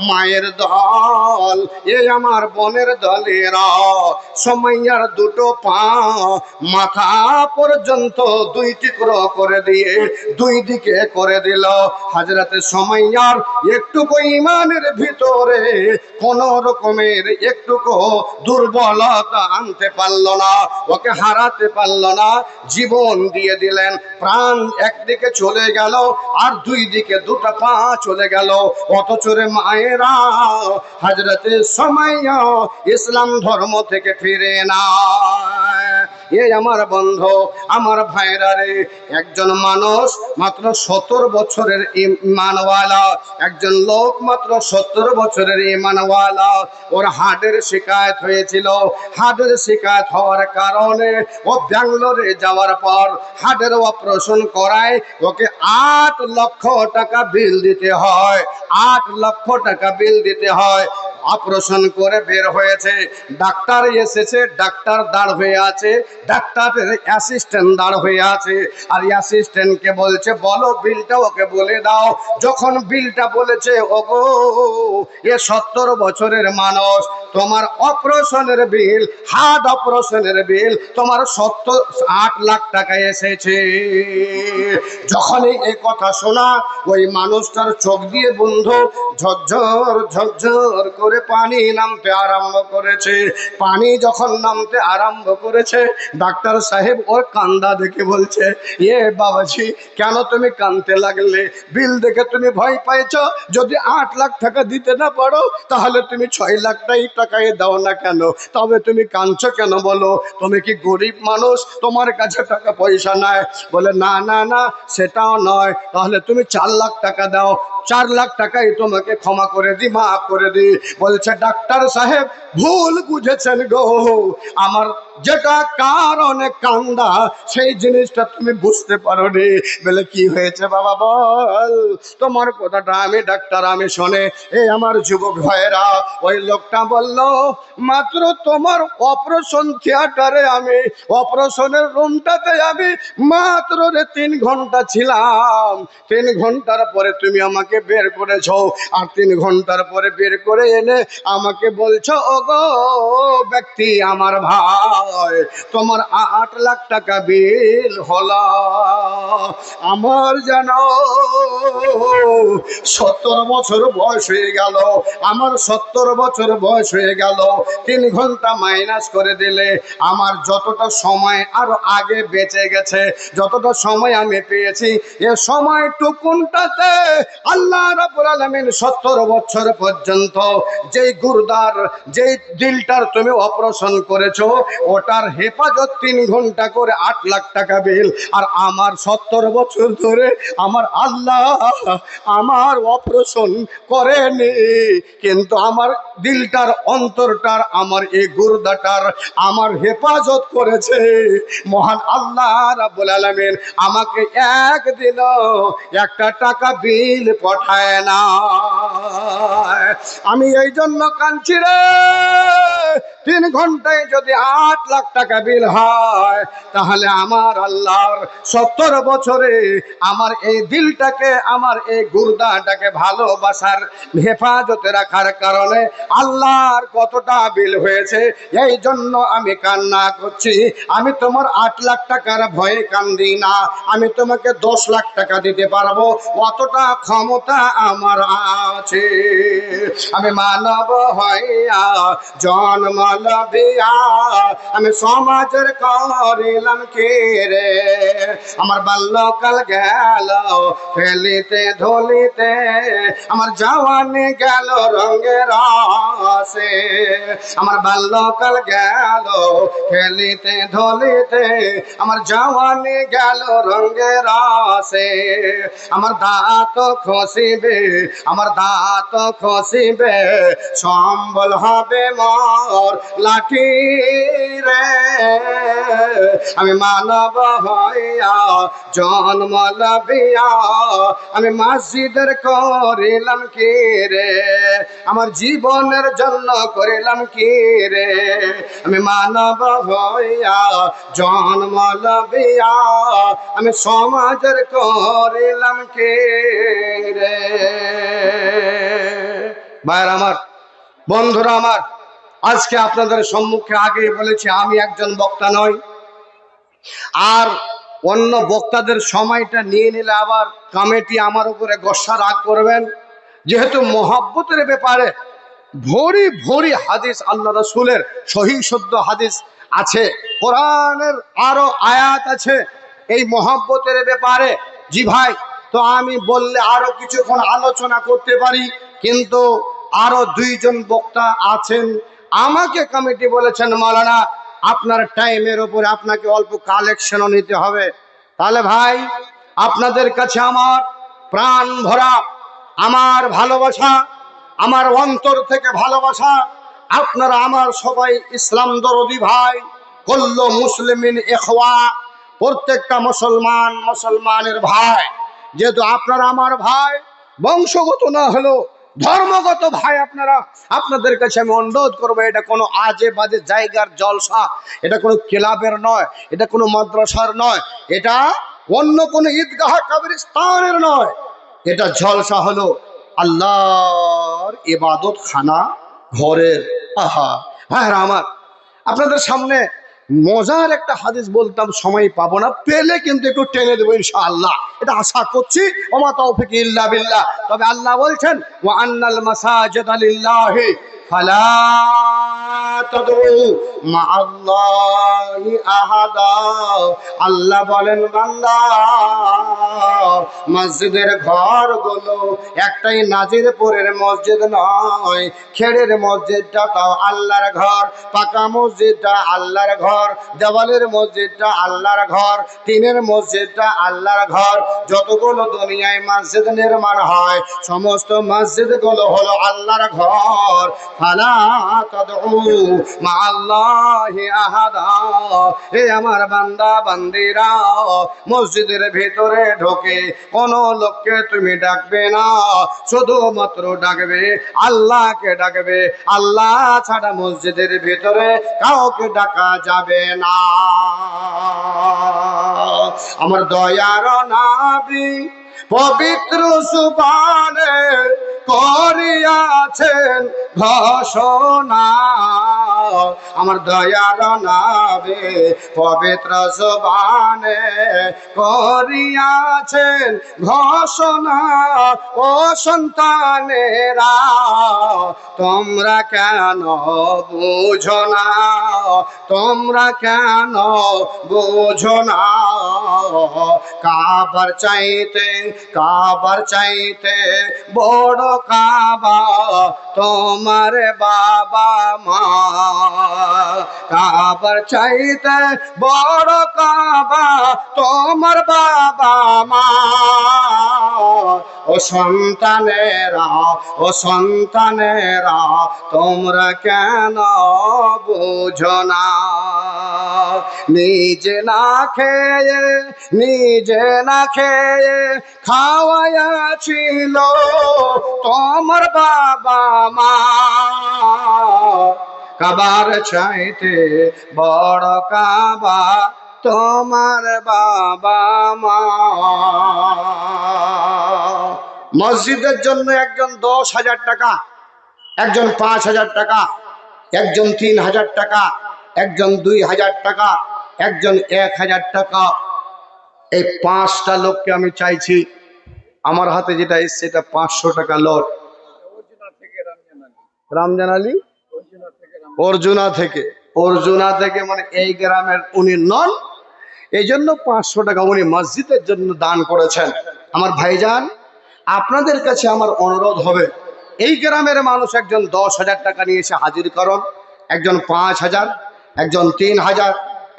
মায়ের দল, এ আমার বোনের দলেরা, সুমাইয়ার 2টো পা মাথা পর্যন্ত 2 টুকরো করে দিয়ে 2 দিকে করে দিল। হযরতে সুমাইয়ার একটুকু ঈমানের ভিতরে কোন রকমের একটুকু দুর্বলতা আনতে পারল না, ওকে হারাতে পারল না, জীবন দিয়ে দিলেন। প্রাণ একদিকে চলে গেল, আর 2 দিকে 2টা পা চলে গেল। অথচ রে মায়েরা, হযরতে সুমাইয়া ইসলাম ধর্ম থেকে ফিরে না। এই আমার বন্ধু, আমার ভাইরা রে, একজন মানুষ মাত্র 70 বছরের ঈমানওয়ালা, একজন লোক মাত্র 70 বছরের ঈমানওয়ালা, ওর হার্টের শিকায়ত হয়েছিল। হার্টের শিকায়ত হওয়ার কারণে ও ব্যাঙ্গালোরে যাওয়ার পর হার্টের অপারেশন করায় ওকে 8 লক্ষ টাকা বিল দিতে হয়, 8 লক্ষ টাকা বিল দিতে হয়। অপারেশন করে বের হয়েছে, ডাক্তার এসেছে, ডাক্তার দাঁড় হয়ে আছে, ডাক্তারের অ্যাসিস্ট্যান্ট দাঁড় হয়ে আছে, আর অ্যাসিস্ট্যান্টকে বলছে বলো বিলটা ওকে বলে দাও। যখন বিলটা বলেছে, ওগো এ 70 বছরের মানুষ, তোমার অপারেশনের বিল, হার্ট অপারেশনের বিল তোমার 8 লাখ টাকা এসেছে। যখনই এই কথা শোনা, ওই মানুষটার চোখ দিয়ে বন্ধু ঝরঝর ঝরঝর করে করে পানি নামতে আরম্ভ করেছে। পানি যখন নামতে আরম্ভ করেছে, ডাক্তার সাহেব ওর কান্দা দেখে বলছে, এ বাবাজি কেন তুমি কাঁদতে লাগলে? বিল দেখে তুমি ভয় পাইছো? যদি 8 লাখ টাকা দিতে না পারো তাহলে তুমি 6 লাখ টাকায় দাও না কেন? তবে তুমি কাঁদছো কেন বলো? তুমি কি গরিব মানুষ? তোমার কাছে টাকা পয়সা নাই? বলে না না না, সেটাও নয়। তাহলে তুমি 4 লাখ টাকা দাও, 4 লাখ টাকাই তোমাকে ক্ষমা করে দি, মাফ করে দি। বলছে ডাক্তার সাহেব ভুল বুঝেছেন গো, আমার যেটা কারণে কান্দা সেই জিনিসটা তুমি বুঝতে পারোনি। বলে কি হয়েছে বাবা বল? তোমার কথাটা আমি ডাক্তার আমি শোনে। এই আমার যুবক ভাইয়েরা, ওই লোকটা বলল, মাত্র তোমার অপারেশন থিয়েটারে আমি, অপারেশনের রুমটাতে আমি মাত্র 3 ঘন্টা ছিলাম। 3 ঘন্টার পরে তুমি আমাকে বের করেছ, আর 3 ঘন্টার পরে বের করে এনে আমাকে বলছো, ওগো ব্যক্তি আমার ভাই, তোমার 8 লাখ টাকা বিল হলো। আমার যেন 70 বছর বয়স হয়ে গেল, আমার 70 বছর বয়স হয়ে গেল। 3 ঘন্টা মাইনাস করে দিলে আমার যতটা সময় আরো আগে বেঁচে গেছে, যতটা সময় আমি পেয়েছি, এ সময়টুকুনটাতে আল্লাহ রাব্বুল আলামিন 70 বছর পর্যন্ত যেই গুরদার, যেই দিলটার তুমি অপারেশন করেছো, ওটার হেফাজত 3 ঘন্টা করে 8 লাখ টাকা বিল। আর আমার 70 বছর ধরে আমার আল্লাহ আমার অপারেশন করেনি, কিন্তু আমার দিলটার, অন্তরটার, আমার এই গুরদাটার আমার হেফাজত করেছে। মহান আল্লাহ রাব্বুল আলামিন আমাকে একদিনও একটা টাকা বিল পাঠায় না। আমি এই জন্য কাঁদছি রে। 3 ঘন্টায় যদি 8 লাখ টাকা বিল হয়, তাহলে আমার আল্লাহর 70 বছরে আমার এই দিলটাকে, আমার এই গুর্দাটাকে ভালোবাসার হেফাজতে রাখার কারণে আল্লাহর কতটা বিল হয়েছে। এই জন্য আমি কান্না করছি। আমি তোমার 8 লাখ টাকার ভয়ে কান্দি না, আমি তোমাকে 10 লাখ টাকা দিতে পারবো, অতটা ক্ষমতা আমার আছে। আমি মানব হইয়া জন্ম লভিয়া আমি সমাজের করিলাম কি রে? আমার বাল্যকাল গেল ফেলিতে ধুলিতে, আমার জওয়ানি গেল রঙের রসে। আমার বাল্যকাল গেল ফেলিতে ধুলিতে, আমার জওয়ানি গেল রঙের রসে। আমার দাঁত খসিবে, আমার দাঁত খসিবে, সম্বল হবে মোর লাঠি রে। আমি মানব হইয়া জন্ম লভিয়া আমি মসজিদের করিলাম কি রে? আমার জীবনের জন্য করিলাম কি রে? আমি মানব হইয়া জন্ম লভিয়া আমি সমাজের করিলাম কি রে? ভাইরা আমার, বন্ধুরা আমার, আজকে আপনাদের সম্মুখে আগেই বলেছি আমি একজন বক্তা নই। আর অন্য বক্তাদের সময়টা নিয়ে নিলে আবার কমিটি আমার উপরে গোসা রাগ করবেন। যেহেতু মহব্বতের ব্যাপারে ভরি ভরি হাদিস, আল্লাহ রাসূলের সহিহ শুদ্ধ হাদিস আছে, কোরআনের আরো আয়াত আছে এই মহব্বতের ব্যাপারে। জি ভাই, তো আমি বললে আরো কিছুক্ষণ আলোচনা করতে পারি, কিন্তু আরো 2 জন বক্তা আছেন। আমাকে কমিটি বলেছেন, মাওলানা আপনার টাইমের উপরে আপনাকে অল্প কালেকশনও নিতে হবে। তাহলে ভাই, আপনাদের কাছে আমার প্রাণ ভরা আমার ভালোবাসা, আমার অন্তর থেকে ভালোবাসা। আপনারা আমার সবাই ইসলাম দরদি ভাই, কুল্লু মুসলিমিন ইখওয়া, প্রত্যেকটা মুসলমান মুসলমানের ভাই। যেহেতু আপনারা আমার ভাই, বংশগত না হলেও ধর্মগত ভাই আপনারা, আপনাদের কাছে আমি অনুরোধ করবো, এটা কোনো আজে বাজে জায়গার জলসা, এটা কোনো ক্লাবের নয়, এটা কোনো মাদ্রাসার নয়, এটা অন্য কোনো ঈদগাহ কবরস্থানের নয়। এটা জলসা হলো আল্লাহর ইবাদত খানা ঘরের। আহা হ্যাঁ আমার, আপনাদের সামনে মজার একটা হাদিস বলতাম, সময় পাবো না, পেলে কিন্তু একটু টেনে দেবো ইনশাআল্লাহ, এটা আশা করছি। ওমা তৌফিক ইল্লা বিল্লাহ। তবে আল্লাহ বলছেন, ওয়া আন্নাল মাসাজিদা লিল্লাহি, ফালা তাদউ মাআল্লাহি আহাদা। আল্লাহ বলেন বান্দা, মসজিদের ঘরগুলো একটাই নাজিরপুরের মসজিদ নয়, খেড়ের মসজিদটা তাও আল্লাহর ঘর, পাকা মসজিদটা আল্লাহর ঘর, দেওয়ালের মসজিদটা আল্লাহর ঘর, টিনের মসজিদটা আল্লাহর ঘর। যতগুলো দুনিয়ায় মসজিদ নির্মাণ হয় সমস্ত মসজিদগুলো হলো আল্লাহর ঘর। ফালা তাদউ মাআল্লাহি আহাদা। হে আমার বান্দা বান্দিরা, মসজিদের ভিতরে ঢোকে কোন লোককে তুমি ডাকবে না, শুধুমাত্র ডাকবে আল্লাহকে ডাকবে। আল্লাহ ছাড়া মসজিদের ভিতরে কাউকে ডাকা যাবে না। আমার দয়ার নবী পবিত্র সুবহানে করিয়াছেন ঘোষণা। আমার দয়ার নবী পবিত্র সুবহানে করিয়াছেন ঘোষণা। ও সন্তানেরা তোমরা কেন বুঝো না, তোমরা কেন বুঝো না? কাবার চাইতে বড় কাবা তোমার বাবা মা। কাবার চাইতে বড় কাবা তোমার বাবা মা। ও সন্তানেরা তোমরা কেন বুঝো না? নিজে না খেয়ে খাওয়াইয়াছিল তোমার বাবা মা। কাবার চাইতে বড় কাবা তোমার বাবা মা। মসজিদের জন্য একজন 10,000 টাকা, একজন 5,000 টাকা, একজন 3,000 টাকা, একজন 2,000 টাকা, একজন 1,000 টাকা। এই 5টা লোককে আমি চাইছি, আমার হাতে যেটা এসছে এটা 500 টাকা লোট। রামজান আলী অর্জুনা থেকে মানে এই গ্রামের উনি নন, এই জন্য 500 টাকা উনি মসজিদের জন্য দান করেছেন। আমার ভাইজান, আপনাদের কাছে আমার অনুরোধ হবে, এই গ্রামের মানুষ একজন 10,000 টাকা নিয়ে এসে হাজির করুন, একজন 5,000, একজন 3,000,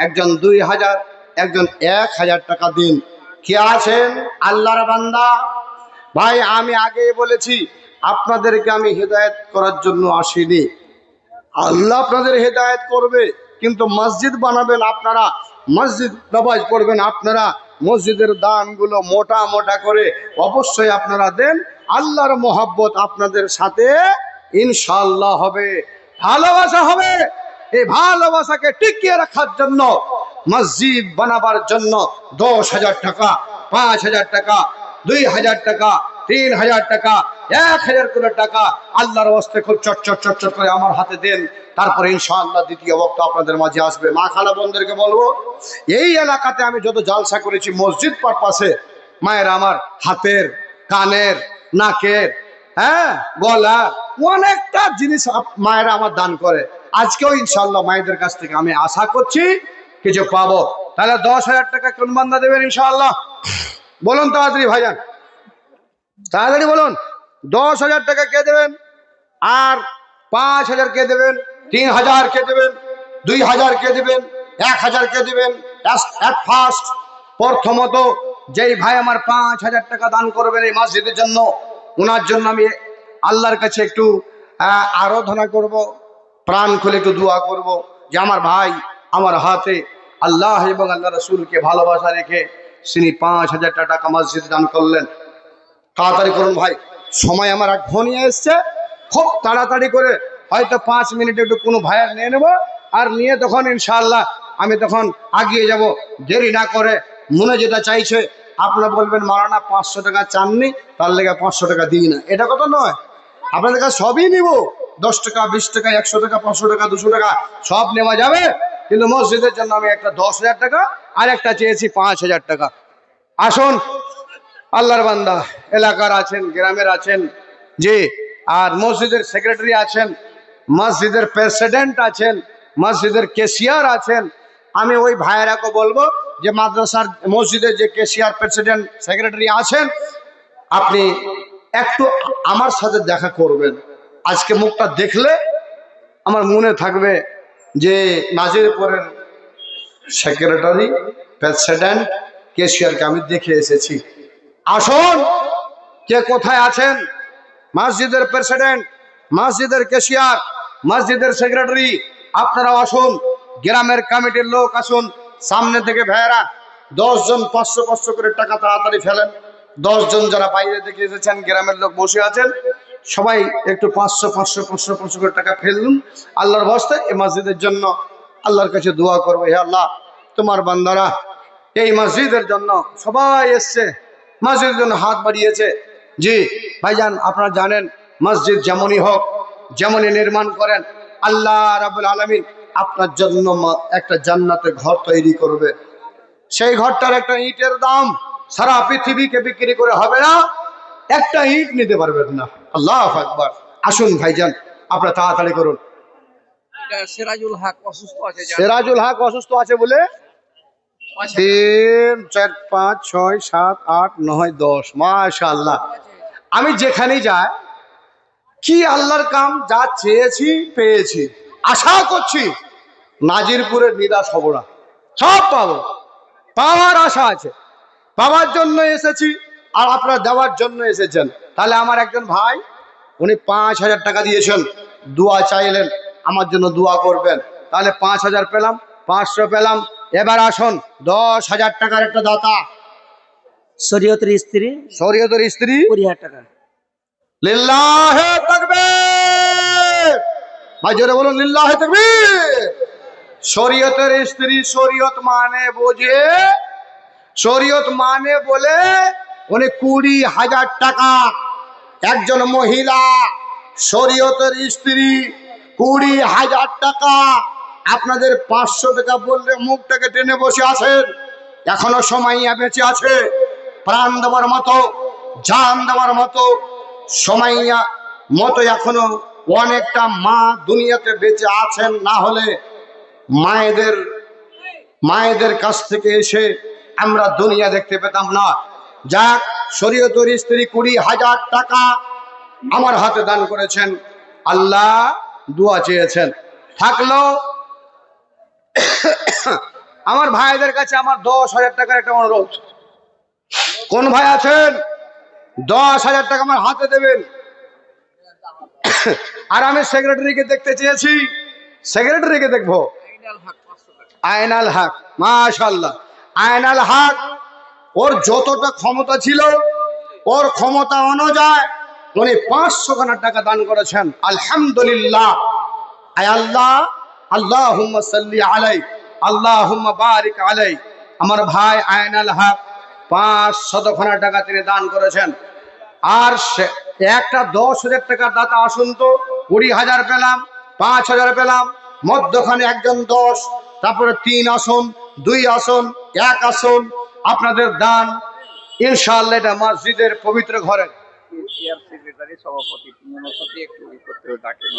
একজন 2,000, একজন 1,000 টাকা দিন। কে আছেন আল্লাহর বান্দা? ভাই আমি আগেই বলেছি আপনাদেরকে আমি হেদায়েত করার জন্য আসিনি, আল্লাহ আপনাদের হেদায়েত করবে। কিন্তু মসজিদ বানাবেন আপনারা, মসজিদ নামাজ পড়বেন আপনারা, মসজিদের দানগুলো মোটা মোটা করে অবশ্যই আপনারা দেন। আল্লাহর মোহাব্বত আপনাদের সাথে ইনশাআল্লাহ হবে, ভালোবাসা হবে। এই ভালোবাসাকে টিকিয়ে রাখার জন্য মসজিদ বানাবার জন্য 10,000 টাকা, 5,000 টাকা, 2,000 টাকা, 3,000 টাকা, 1,000 করে টাকা আল্লাহর ওয়াস্তে খুব চট করে আমার হাতে দেন। তারপরে ইনশাআল্লাহ দ্বিতীয় বক্তা আপনাদের মাঝে আসবে। মা খালা বোনদেরকে বলবো, এই এলাকাতে আমি যত জালসা করেছি মসজিদ পারপাসে, মায়ের আমার হাতের, কানের, নাকের, গলা, অনেকটা জিনিস মায়েরা আমার দান করে। আজকেও ইনশাআল্লাহ মায়েদের কাছ থেকে আমি আশা করছি কিছু পাবো। তাহলে 10,000 টাকা কোন বান্দা দেবেন ইনশাআল্লাহ? বলুন তাড়াতাড়ি ভাইজান, তাড়াতাড়ি বলুন। 10,000 টাকা কে দেবেন? আর 5,000 কে দেবেন? 3,000 কে দেবেন? 2,000 কে দেবেন? 1,000 কে দেবেন? ফার্স্ট প্রথমত যেই ভাই আমার 5,000 টাকা দান করবেন এই মসজিদের জন্য, ওনার জন্য আমি আল্লাহর কাছে একটু আরাধনা করব, প্রাণ খুলে একটু দোয়া করব যে আমার ভাই আমার হাতে আল্লাহ এবং আল্লাহ রসুলকে ভালোবাসা রেখে তিনি 5,000 টাকা মসজিদ দান করলেন। তাড়াতাড়ি করুন ভাই, সময় আমার এক ঘনিয়ে এসছে, খুব তাড়াতাড়ি করে হয়তো 5 মিনিটে একটু কোনো ভাইয়ের নিয়ে নেব, আর নিয়ে তখন ইনশাআল্লাহ আমি তখন আগিয়ে যাব। দেরি না করে মনে যেটা চাইছে আপনারা বলবেন মাওলানা 500 টাকা চাননি, তার লেগে 500 টাকা দিই না, এটা কথা নয়। আপনাদের কাছে সবই নিব, 10 টাকা, 20 টাকা, 100 টাকা, 500 টাকা, 200 টাকা সব নেওয়া যাবে। কিন্তু মসজিদের জন্য আমি একটা 10,000 টাকা আর একটা চেয়েছি 5,000 টাকা। আসুন আল্লাহর বান্দা, এলাকার আছেন, গ্রামের আছেন, জি, আর মসজিদের সেক্রেটারি আছেন, মসজিদের প্রেসিডেন্ট আছেন, মসজিদের কেশিয়ার আছেন, আমি ওই ভাইয়েরাকে বলবো যে মাদ্রাসার মসজিদের যে কেশিয়ার প্রেসিডেন্ট সেক্রেটারি আছেন, আপনি একটু আমার সাথে দেখা করবেন। আজকে মুখটা দেখলে আমার মনে থাকবে যে নাজিরপুরের সেক্রেটারি প্রেসিডেন্ট কেশিয়ারকে আমি দেখে এসেছি। আসুন, কে কোথায় আছেন? মসজিদের প্রেসিডেন্ট, মসজিদের কেশিয়ার, মসজিদের সেক্রেটারি, আপনারা আসুন। গ্রামের কমিটির লোক আসুন, সামনে থেকে ভাইয়েরা 10 জন 500 করে টাকা তাড়াতাড়ি ফেলেন। 10 জন যারা বাইরে থেকে এসেছেন, গ্রামের লোক বসে আছেন, সবাই একটু 500 করে টাকা ফেলুন। আল্লাহর ওয়াস্তে এই মসজিদের জন্য আল্লাহর কাছে দোয়া করবো, হে আল্লাহ তোমার বান্দারা এই মসজিদের জন্য সবাই এসছে, মসজিদের জন্য হাত বাড়িয়েছে। জি ভাইজান, আপনারা জানেন মসজিদ যেমনই হোক, যেমনই নির্মাণ করেন, আল্লাহ রাব্বুল আলামিন আপনার জন্য একটা জান্নাতে ঘর তৈরি করবে। সেই ঘরটার একটা ইটের দাম সারা পৃথিবীকে বিক্রি করে হবে না, একটা ইট নিতে পারবেন না। আল্লাহু আকবার। আসুন ভাইজান, আপনারা তাড়াতাড়ি করুন। সিরাজুল হক অসুস্থ আছে, সিরাজুল হক অসুস্থ আছে বলে 3 4 5 6 7 8 9 10 মাশাআল্লাহ। আমি যেখানেই যাই, কি আল্লাহর কাম, যা চেয়েছি পেয়েছি, আশা করছি নাজিরপুরের নিরাশ হব না, সব পাবো, পাওয়ার আশা আছে, পাওয়ার জন্য এসেছি আর আপনারা দেওয়ার জন্য এসেছেন। তাহলে আমার একজন ভাই, উনি 5000 টাকা দিয়েছেন, দোয়া চাইলেন আমার জন্য দোয়া করবেন, তাহলে 5000 পেলাম, 500 পেলাম। এবার আসুন 10,000 টাকার একটা দাতা, শরীয়তের স্ত্রী, শরীয়তের স্ত্রী, 20,000 টাকা। লিল্লাহে তাকবীর। ভাই জোরে বলুন লিল্লাহে তাকবীর। শরীয়তের স্ত্রী, শরীয়ত মানে বোঝে, শরীয়ত মানে বলে উনি 20,000 টাকা। একজন মহিলা শরীয়তের স্ত্রী, 20,000 টাকা। আপনাদের 500 টাকা বললে মুখটাকে টেনে বসে আছেন, এখনো সময় বেঁচে আছে, প্রাণ দেওয়ার মতো, জান দেওয়ার মতো সময় মতো এখনো অনেকটা মা দুনিয়াতে বেঁচে আছেন। না হলে মায়েদের কাছ থেকে এসে আমরা দুনিয়া দেখতে পেতাম না। যাক, শরীয়তের স্ত্রী 20,000 টাকা আমার হাতে দান করেছেন, আল্লাহ দোয়া চেয়েছেন। থাকলো আমার ভাইদের কাছে আমার 10,000 টাকার একটা অনুরোধ। কোন ভাই আছেন 10,000 টাকা আমার হাতে দেবেন? আর আমি সেক্রেটারিকে দেখতে চেয়েছি, সেক্রেটারিকে দেখবো, আয়নাল হক। মাশাআল্লাহ, আয়নাল হক ওর যতটা ক্ষমতা ছিল, ওর ক্ষমতা অনুযায়ী উনি 500 টাকা দান করেছেন। আলহামদুলিল্লাহ। আয় আল্লাহ, আল্লাহুম্মা সাল্লি আলাই, আল্লাহুম্মা বারিক আলাই। আমার ভাই আয়নাল হক 500 টাকা তিনি দান করেছেন। আর একটা 10,000 টাকার দাতা আসুন তো, 20,000 পেলাম, 5,000 পেলাম, মধ্যখানে একজন 10, তারপরে 3 আসন, 2 আসন, 1 আসন। আপনাদের দান ইনশাআল্লাহ এটা মসজিদের পবিত্র ঘরে।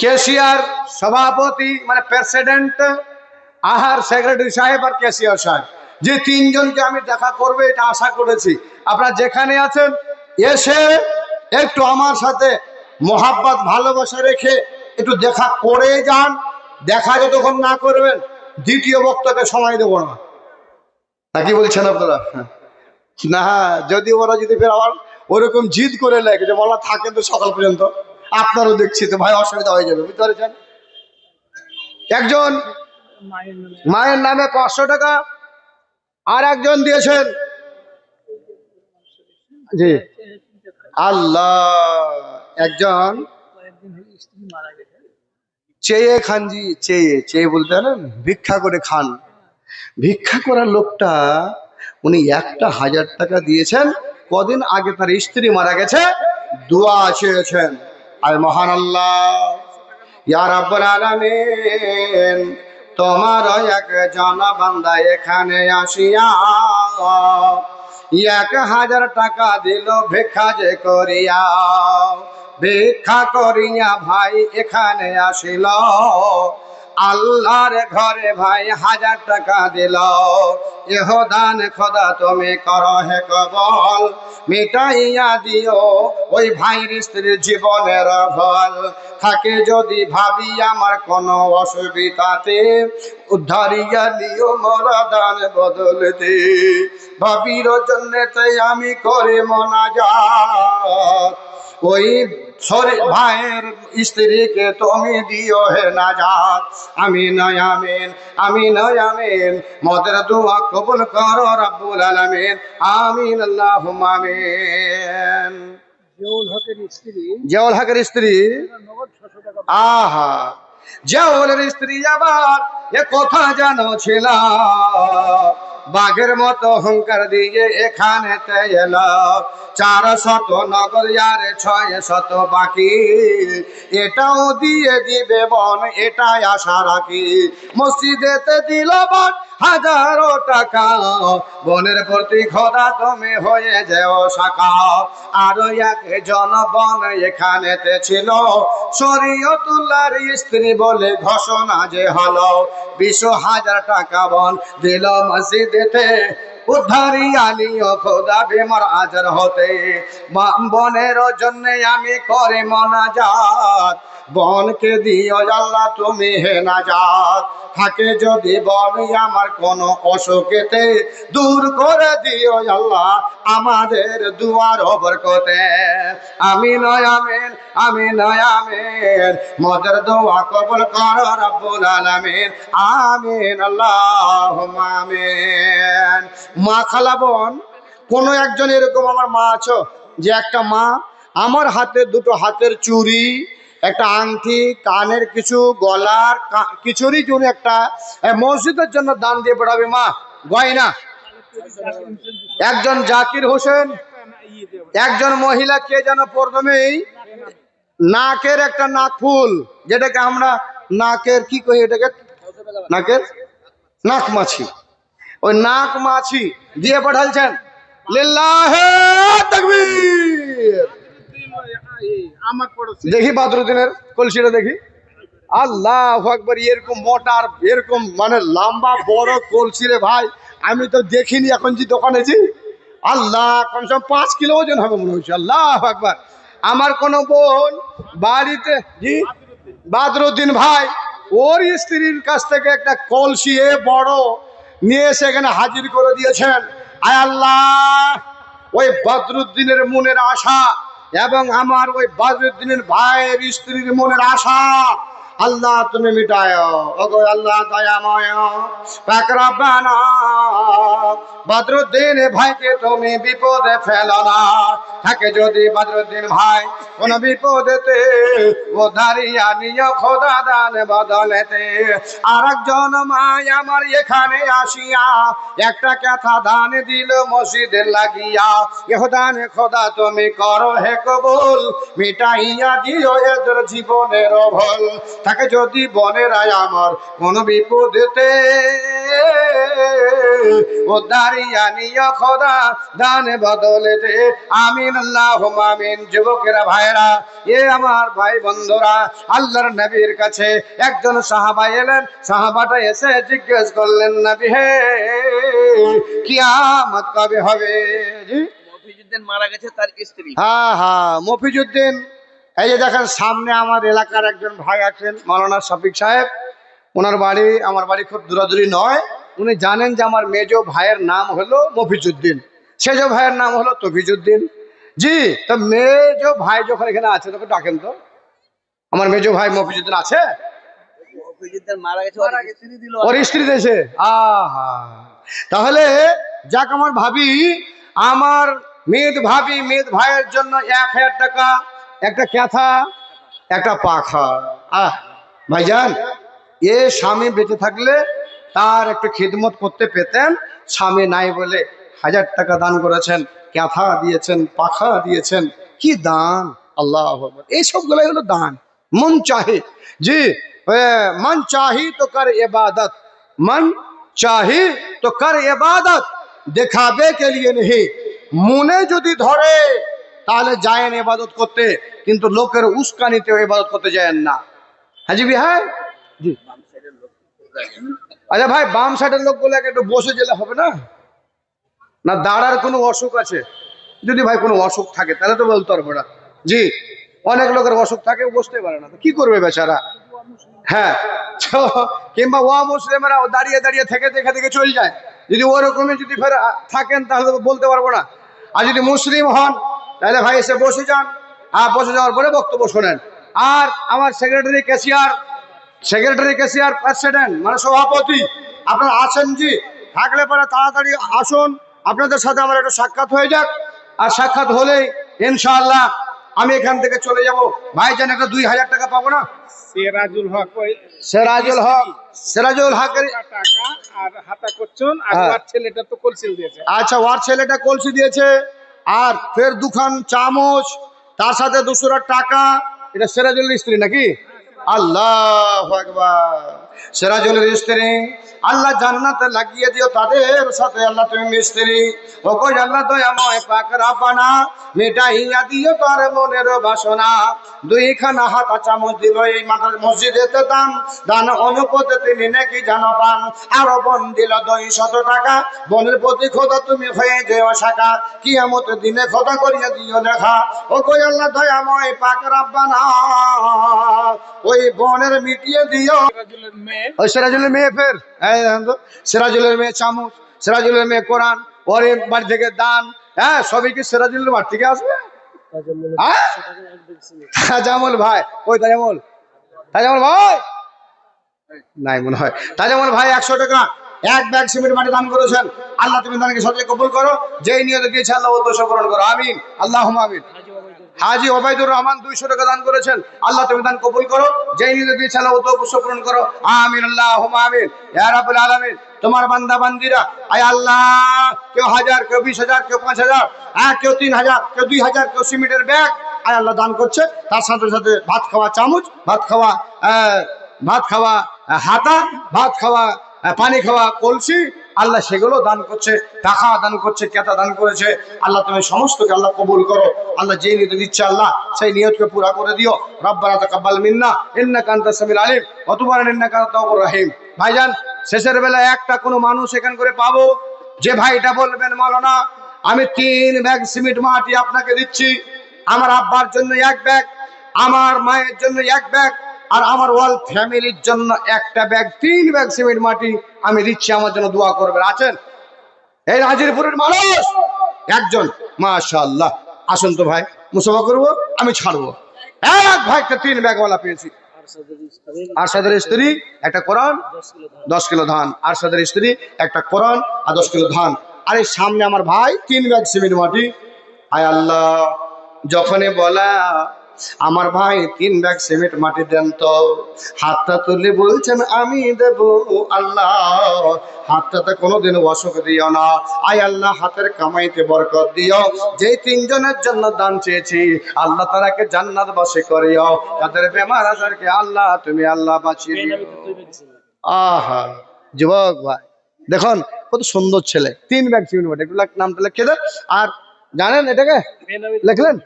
কেশিয়ার সভাপতি মানে প্রেসিডেন্ট, আহার সেক্রেটারি সাহেব আর কেশিয়ার সাহেব, যে 3 জনকে আমি দেখা করবে এটা আশা করেছি। আপনারা যেখানে আছেন এসে একটু আমার সাথে মোহাব্বত ভালোবাসা রেখে একটু দেখা করে যান। দেখা যতক্ষণ না করবেন দ্বিতীয় বক্তাকে সময় দেবো না। কি বলছেন আপনারা? না, যদি ওরা যদি ফের আবার ওরকম জিদ করে লেগে যে বলা থাকেন তো সকাল পর্যন্ত, আপনারও দেখছি তো ভাই অসুবিধা হয়ে যাবে, বুঝতে পেরেছেন? একজন মায়ের নামে 500 টাকা, আর একজন দিয়েছেন, জি আল্লাহ, একজন চেয়ে খান, জি চেয়ে চেয়ে বলতে জানেন, ভিক্ষা করে খান। ভিক্ষা করার লোকটা উনি 1,000 টাকা দিয়েছেন। কদিন আগে তার স্ত্রী মারা গেছে, দোয়া চেয়েছেন। আর মহান আল্লাহ, ইয়া রাব্বুল আলামিন, তোমার এক জানা বান্দা এখানে আসিয়া 1,000 টাকা দিল ভিক্ষা যে করিয়া, ভিক্ষা করিয়া ভাই এখানে আসিল, আল্লাহর ঘরে ভাই 1000 টাকা দিল। এহ দান খোদা তুমি করো হে কবল, মিটাইয়া দিও ওই ভাইয়ের স্ত্রীর জীবনের ভল। থাকে যদি ভাবি আমার কোনো অসুবিধাতে, উদ্ধারিয়া দিও মোরা দান বদলতে। ভাবির জন্যতে আমি করে মোনাজাত, ওই ভাইয়ের স্ত্রীকে তুমি দিও হে নাজাত। আমিন আমিন আমিন আমিন, মোদের দোয়া কবুল করো রব্বুল আলামিন। আমিন আল্লাহুম্মা আমিন। জিয়াউল হকের স্ত্রী, আহা, জিয়াউলের স্ত্রী আবার এ কথা জানো ছিল, বাঘের মতো অহংকার দিয়ে এখানেতে এলো। 400 নগদ আর 600 বাকি, এটাও দিয়ে দিবে বন, এটাই আশা রাখি। মসজিদেতে দিল বন 1000 টাকা, বনের প্রতি খোদা তুমি হয়ে যাও শাখা। আরো একজন বন এখানেতে ছিল, শরীয়তুল্লাহর স্ত্রী বলে ঘোষণা যে হলো। 20,000 টাকা বন দিল মসজিদেতে, উদ্ধারিয়া নিও খোদা বেমার আজার হতে। বনের জন্য আমি করে মোনাজাত, বনকে দিও আল্লাহ তুমি হে নাজাত। থাকে যদি বন আমার কোনো অসুখেতে, দূর করে দিও আল্লাহ আমাদের দুয়ার বরকতে। আমিন আমিন আমিন আমিন, মোদের দোয়া কবুল করো রব্বুল আলামিন। আমিন আল্লাহুম্মা আমিন। মা খালা বোন, কোনো একজন এরকম আমার মা আছো যে একটা মা আমার হাতে 2টো হাতের চুড়ি, একটা আংটি, কানের কিছু, গলার কিছুরই জন্য একটা মসজিদের জন্য দান দিয়ে পড়াবে মা গয়না? একজন জাকির হোসেন, একজন মহিলা কে যেন প্রথমেই নাকের একটা নাকফুল, যেটাকে আমরা নাকের কি কই, এটাকে নাকের নাক মাছি, ওই নাক মাছি দিয়ে পাঠালছেন। লিল্লাহে তাকবীর। দেখি বাদরুদ্দিনের কলসিটা দেখি। আল্লাহু আকবার, এরকম মোটার, এরকম মানে লম্বা বড় কলসি রে ভাই, আমি তো দেখিনি এখন যে দোকানে জি। আল্লাহ, কমসে কম 5 কিলো ওজন হবে মনে হচ্ছে। আল্লাহু আকবার। আমার কোন বোন বাড়িতে, জি বাদরুদ্দিন ভাই, ওর স্ত্রীর কাছ থেকে একটা কলসি বড় নিয়ে এসে এখানে হাজির করে দিয়েছেন। আয় আল্লাহ, ওই বদরুদ্দিনের মনের আশা এবং আমার ওই বদরুদ্দিনের ভাইয়ের স্ত্রীর মনের আশা আল্লাহ তুমি মিটায়। ওগো আল্লাহ দয়াময় পাক রব্বানা, বদরুদ্দিন ভাইকে তুমি বিপদে ফেলো না। থাকে যদি বদরুদ্দিন ভাই কোন বিপদেতে, ও দাঁড়িয়া নিও খোদা দান বদলেতে। আর একজন মাই আমার এখানে আসিয়া একটা কথা দান দিল মসজিদে লাগিয়া। এহ দান খোদা তুমি করো হে কবুল, মিটাইয়া দিও এদের জীবনের ভুল। থাকে যদি বনেরাই আমার কোন বিপদেতে, ও দাঁড়িয়া নিও খোদা দান বদলেতে। আমিন আল্লাহুম্মা আমিন। যুবকেরা, ভাইরা, এ আমার ভাই বন্ধুরা, আল্লাহর নবীর কাছে একজন সাহাবা এলেন। সাহাবাটা এসে জিজ্ঞেস করলেন, নবী হে, কিয়ামত কবে হবে? জি, মফিজউদ্দিন মারা গেছে, তার স্ত্রী। হ্যাঁ হ্যাঁ, মফিজউদ্দিন। এই যে দেখেন সামনে আমার এলাকার একজন ভাই আছেন, মাওলানা শফিক সাহেব। ওনার বাড়ি আমার বাড়ি খুব দূরাদূরি নয়। উনি জানেন যে আমার মেজো ভাইয়ের নাম হলো মফিজউদ্দিন, সেজো ভাইয়ের নাম হলো তফিজউদ্দিন। জি, তো মেজো ভাই যখন এখানে আছে তখন ডাকেন তো। আমার মেজো ভাই মফিজউদ্দিন আছে? মফিজউদ্দিন মারা গেছে, ওর স্ত্রী দেশে। আহা, তাহলে যাক, আমার ভাবি, আমার মেদ ভাবি, মেদ ভাইয়ের জন্য 1000 টাকা, একটা ক্যাথা, একটা পাখা। ভাইজান, এ স্বামী বেঁচে থাকলে তার একটু খিদমত করতে পেতেন। স্বামী নাই বলে 1000 টাকা দান করেছেন, ক্যাথা দিয়েছেন, পাখা দিয়েছেন। কি দান! আল্লাহ আকবার। এই সবগুলাই হলো দান। মন চাহে, জি, मन चाही तो कर इबादत, मन चाही तो कर इबादत, देखाबे के लिए नहीं। মনে যদি ধরে তাহলে যায়েন ইবাদত করতে, কিন্তু লোকের উস্কানিতে ইবাদত করতে যায়েন না। হাজি ভাই, জি আচ্ছা ভাই, বাম সাইডের লোকগুলোকে একটু বসে গেলে হবে না? না দাঁড়ার কোনো অসুখ আছে? যদি ভাই কোনো অসুখ থাকে তাহলে তো বলতে পারবো না। জি, অনেক লোকের অসুখ থাকে, বসতে পারে না, তো কি করবে বেচারা? হ্যাঁ, তো কিংবা ওয়া মুসলিমেরা দাঁড়িয়ে দাঁড়িয়ে থেকে দেখে দেখে চলে যায়। যদি ওরকমই যদি ফের থাকেন তাহলে তো বলতে পারবো না। আর যদি মুসলিম হন তাহলে ভাই এসে বসে যান, আর বসে যাওয়ার পরে বক্তব্য শোনেন। আর আমার সেক্রেটারি ক্যাশিয়ার প্রেসিডেন্ট মানে সভাপতি আপনারা আছেন, জি থাকলে পরে তাড়াতাড়ি আসুন, আপনাদের সাথে আমার একটু সাক্ষাৎ হয়ে যাক। আর সাক্ষাৎ হলেই ইনশাআল্লাহ আমি এখান থেকে চলে যাব। ভাইজান একটা 2000 টাকা পাবো না? সিরাজুল হকের টাকা আর হাতা করছুন আর ওর ছেলেটা তো কলসিল দিয়েছে। আচ্ছা, ওর ছেলেটা কলসি দিয়েছে, আর ফের দুখান চামচ, তার সাথে 200 টাকা। এটা সিরাজুলের স্ত্রী নাকি? আল্লাহু আকবার। সিরাজুলের স্ত্রী, আল্লাহ জান্নাতে লাগিয়ে দিও তাদের সাথে, আল্লাহ তুমি মিস্ত্রি। ও কই আল্লাহ দয়াময় পাক রব্বানা, মিটাইয়া দিও তার মনের বাসনা। 2খানা হাতা চামচ দিল এই মাথার মসজিদেতে দান, দান অনুপদে তিনি নাকি জানো পান। আরো বোন দিল 200 টাকা, বোনের প্রতি খোদা তুমি হয়ে যেও শাখা, কিয়ামতের দিনে খোদা করিয়া দিও দেখা। ও কই আল্লাহ দয়াময় পাক রব্বানা, ওই বোনের মিটিয়ে দিও। সিরাজুলের মেয়ে, ওই সিরাজুলের মেয়ে, ফের সিরাজুলের মেয়ে চামচ, সিরাজুলের মেয়ে কোরআন, ওর বাড়ি থেকে দান। হ্যাঁ, সবই কি সিরাজুলের বাড়ি থেকে আসবে? তাজামুল ভাই, ওই তাজামুল ভাই নাই মনে হয়। তাজামুল ভাই 100 টাকা এক ব্যাগ সিমেন্ট মাটি দান করেছেন। আল্লাহ তুমি দানকে সত্যি কবুল করো, যেই নিয়তে দিয়েছে আল্লাহ ও দোষ পূরণ করো, আমিন আল্লাহুম্মা আমিন। হাজি ওবাইদুর রহমান 200 টাকা দান করেছেন। আল্লাহ তুমি দান কবুল করো, যেই নিয়তে দিয়েছে আল্লাহ ও দোষ পূরণ করো, আমিন আল্লাহুম্মা আমিন। ইয়া রাব্বুল আলামিন, তোমার বান্দা বান্দিরা, আয় আল্লাহ, কেউ 1000, কেউ 20,000, কেউ 5,000, কেউ 3,000, কেউ 2,000, কেউ সিমেন্টের ব্যাগ আয় আল্লাহ দান করছে। তার সাথে সাথে ভাত খাওয়া চামচ, ভাত খাওয়া হাতা, ভাত খাওয়া পানি খাওয়া কলসি, আল্লাহ সেগুলো দান করছে, টাকা দান করছে, কেতা দান করেছে। আল্লাহ তুমি সমস্তকে আল্লাহ কবুল করো। আল্লাহ যেই নিয়ত দিচ্ছে আল্লাহ সেই নিয়তকে পুরা করে দিও। রব্বানা তাকাব্বাল মিন্না ইন্নাকা আনতাস সামিউল আলিম ওয়া তুব আলাইনা ইন্নাকা আনতাত তাওয়াবুর রহিম। ভাইজান, শেষের বেলা একটা কোনো মানুষ এখান করে পাবো যে ভাইটা বলবেন মাওলানা আমি 3 ব্যাগ সিমেন্ট মাটি আপনাকে দিচ্ছি, আমার আব্বার জন্য 1 ব্যাগ, আমার মায়ের জন্য 1 ব্যাগ, আর আমার ওয়াল ফ্যামিলির জন্য 1টা ব্যাগ, 3 ব্যাগ সিমেন্ট মাটি আমি দিচ্ছি, আমার জন্য দোয়া করবেন। আছেন এই হাজিরপুরের মানুষ? একজন, মাশাআল্লাহ। আসুন তো ভাই, মুসাফা করবো, আমি ছাড়বো। এক ভাইকে 3 ব্যাগওয়ালা পেয়েছি। আরশাদের স্ত্রী একটা কোরআন, 10 কিলো ধান। আরশাদের স্ত্রী একটা কোরআন আর 10 কিলো ধান। আর এই সামনে আমার ভাই 3 ব্যাগ সিমেন্ট মাটি। আয় আল্লাহ, যখনই বলা আমার ভাই 3 ব্যাগ সিমেন্ট মাটি দেন, তো হাতটা তুলে বলছেন আমি দেব। আল্লাহ, হাতটাতে কোনোদিন অসুখ দিও না। আয় আল্লাহ, হাতের কামাইতে বরকত দিও। যেই 3 জনের জন্য দান চেয়েছি আল্লাহ তারাকে জান্নাতবাসী করিও, তাদের বেমার আজারকে আল্লাহ তুমি আল্লাহ বাঁচিয়ে দিও। আহা, যুবক ভাই দেখুন কত সুন্দর ছেলে, 3 ব্যাগ সিমেন্ট মাটি। একটু নামটা লিখে দেন। আর জানেন এটাকে লিখলেন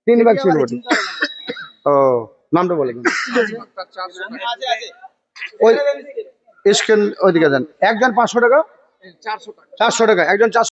3 ব্যাগ সিমেন্ট মাটি। ও, নামটা বলে ওই স্ক্রিন ওইদিকে দেন। একজন 500 টাকা, 400 টাকা, একজন 400।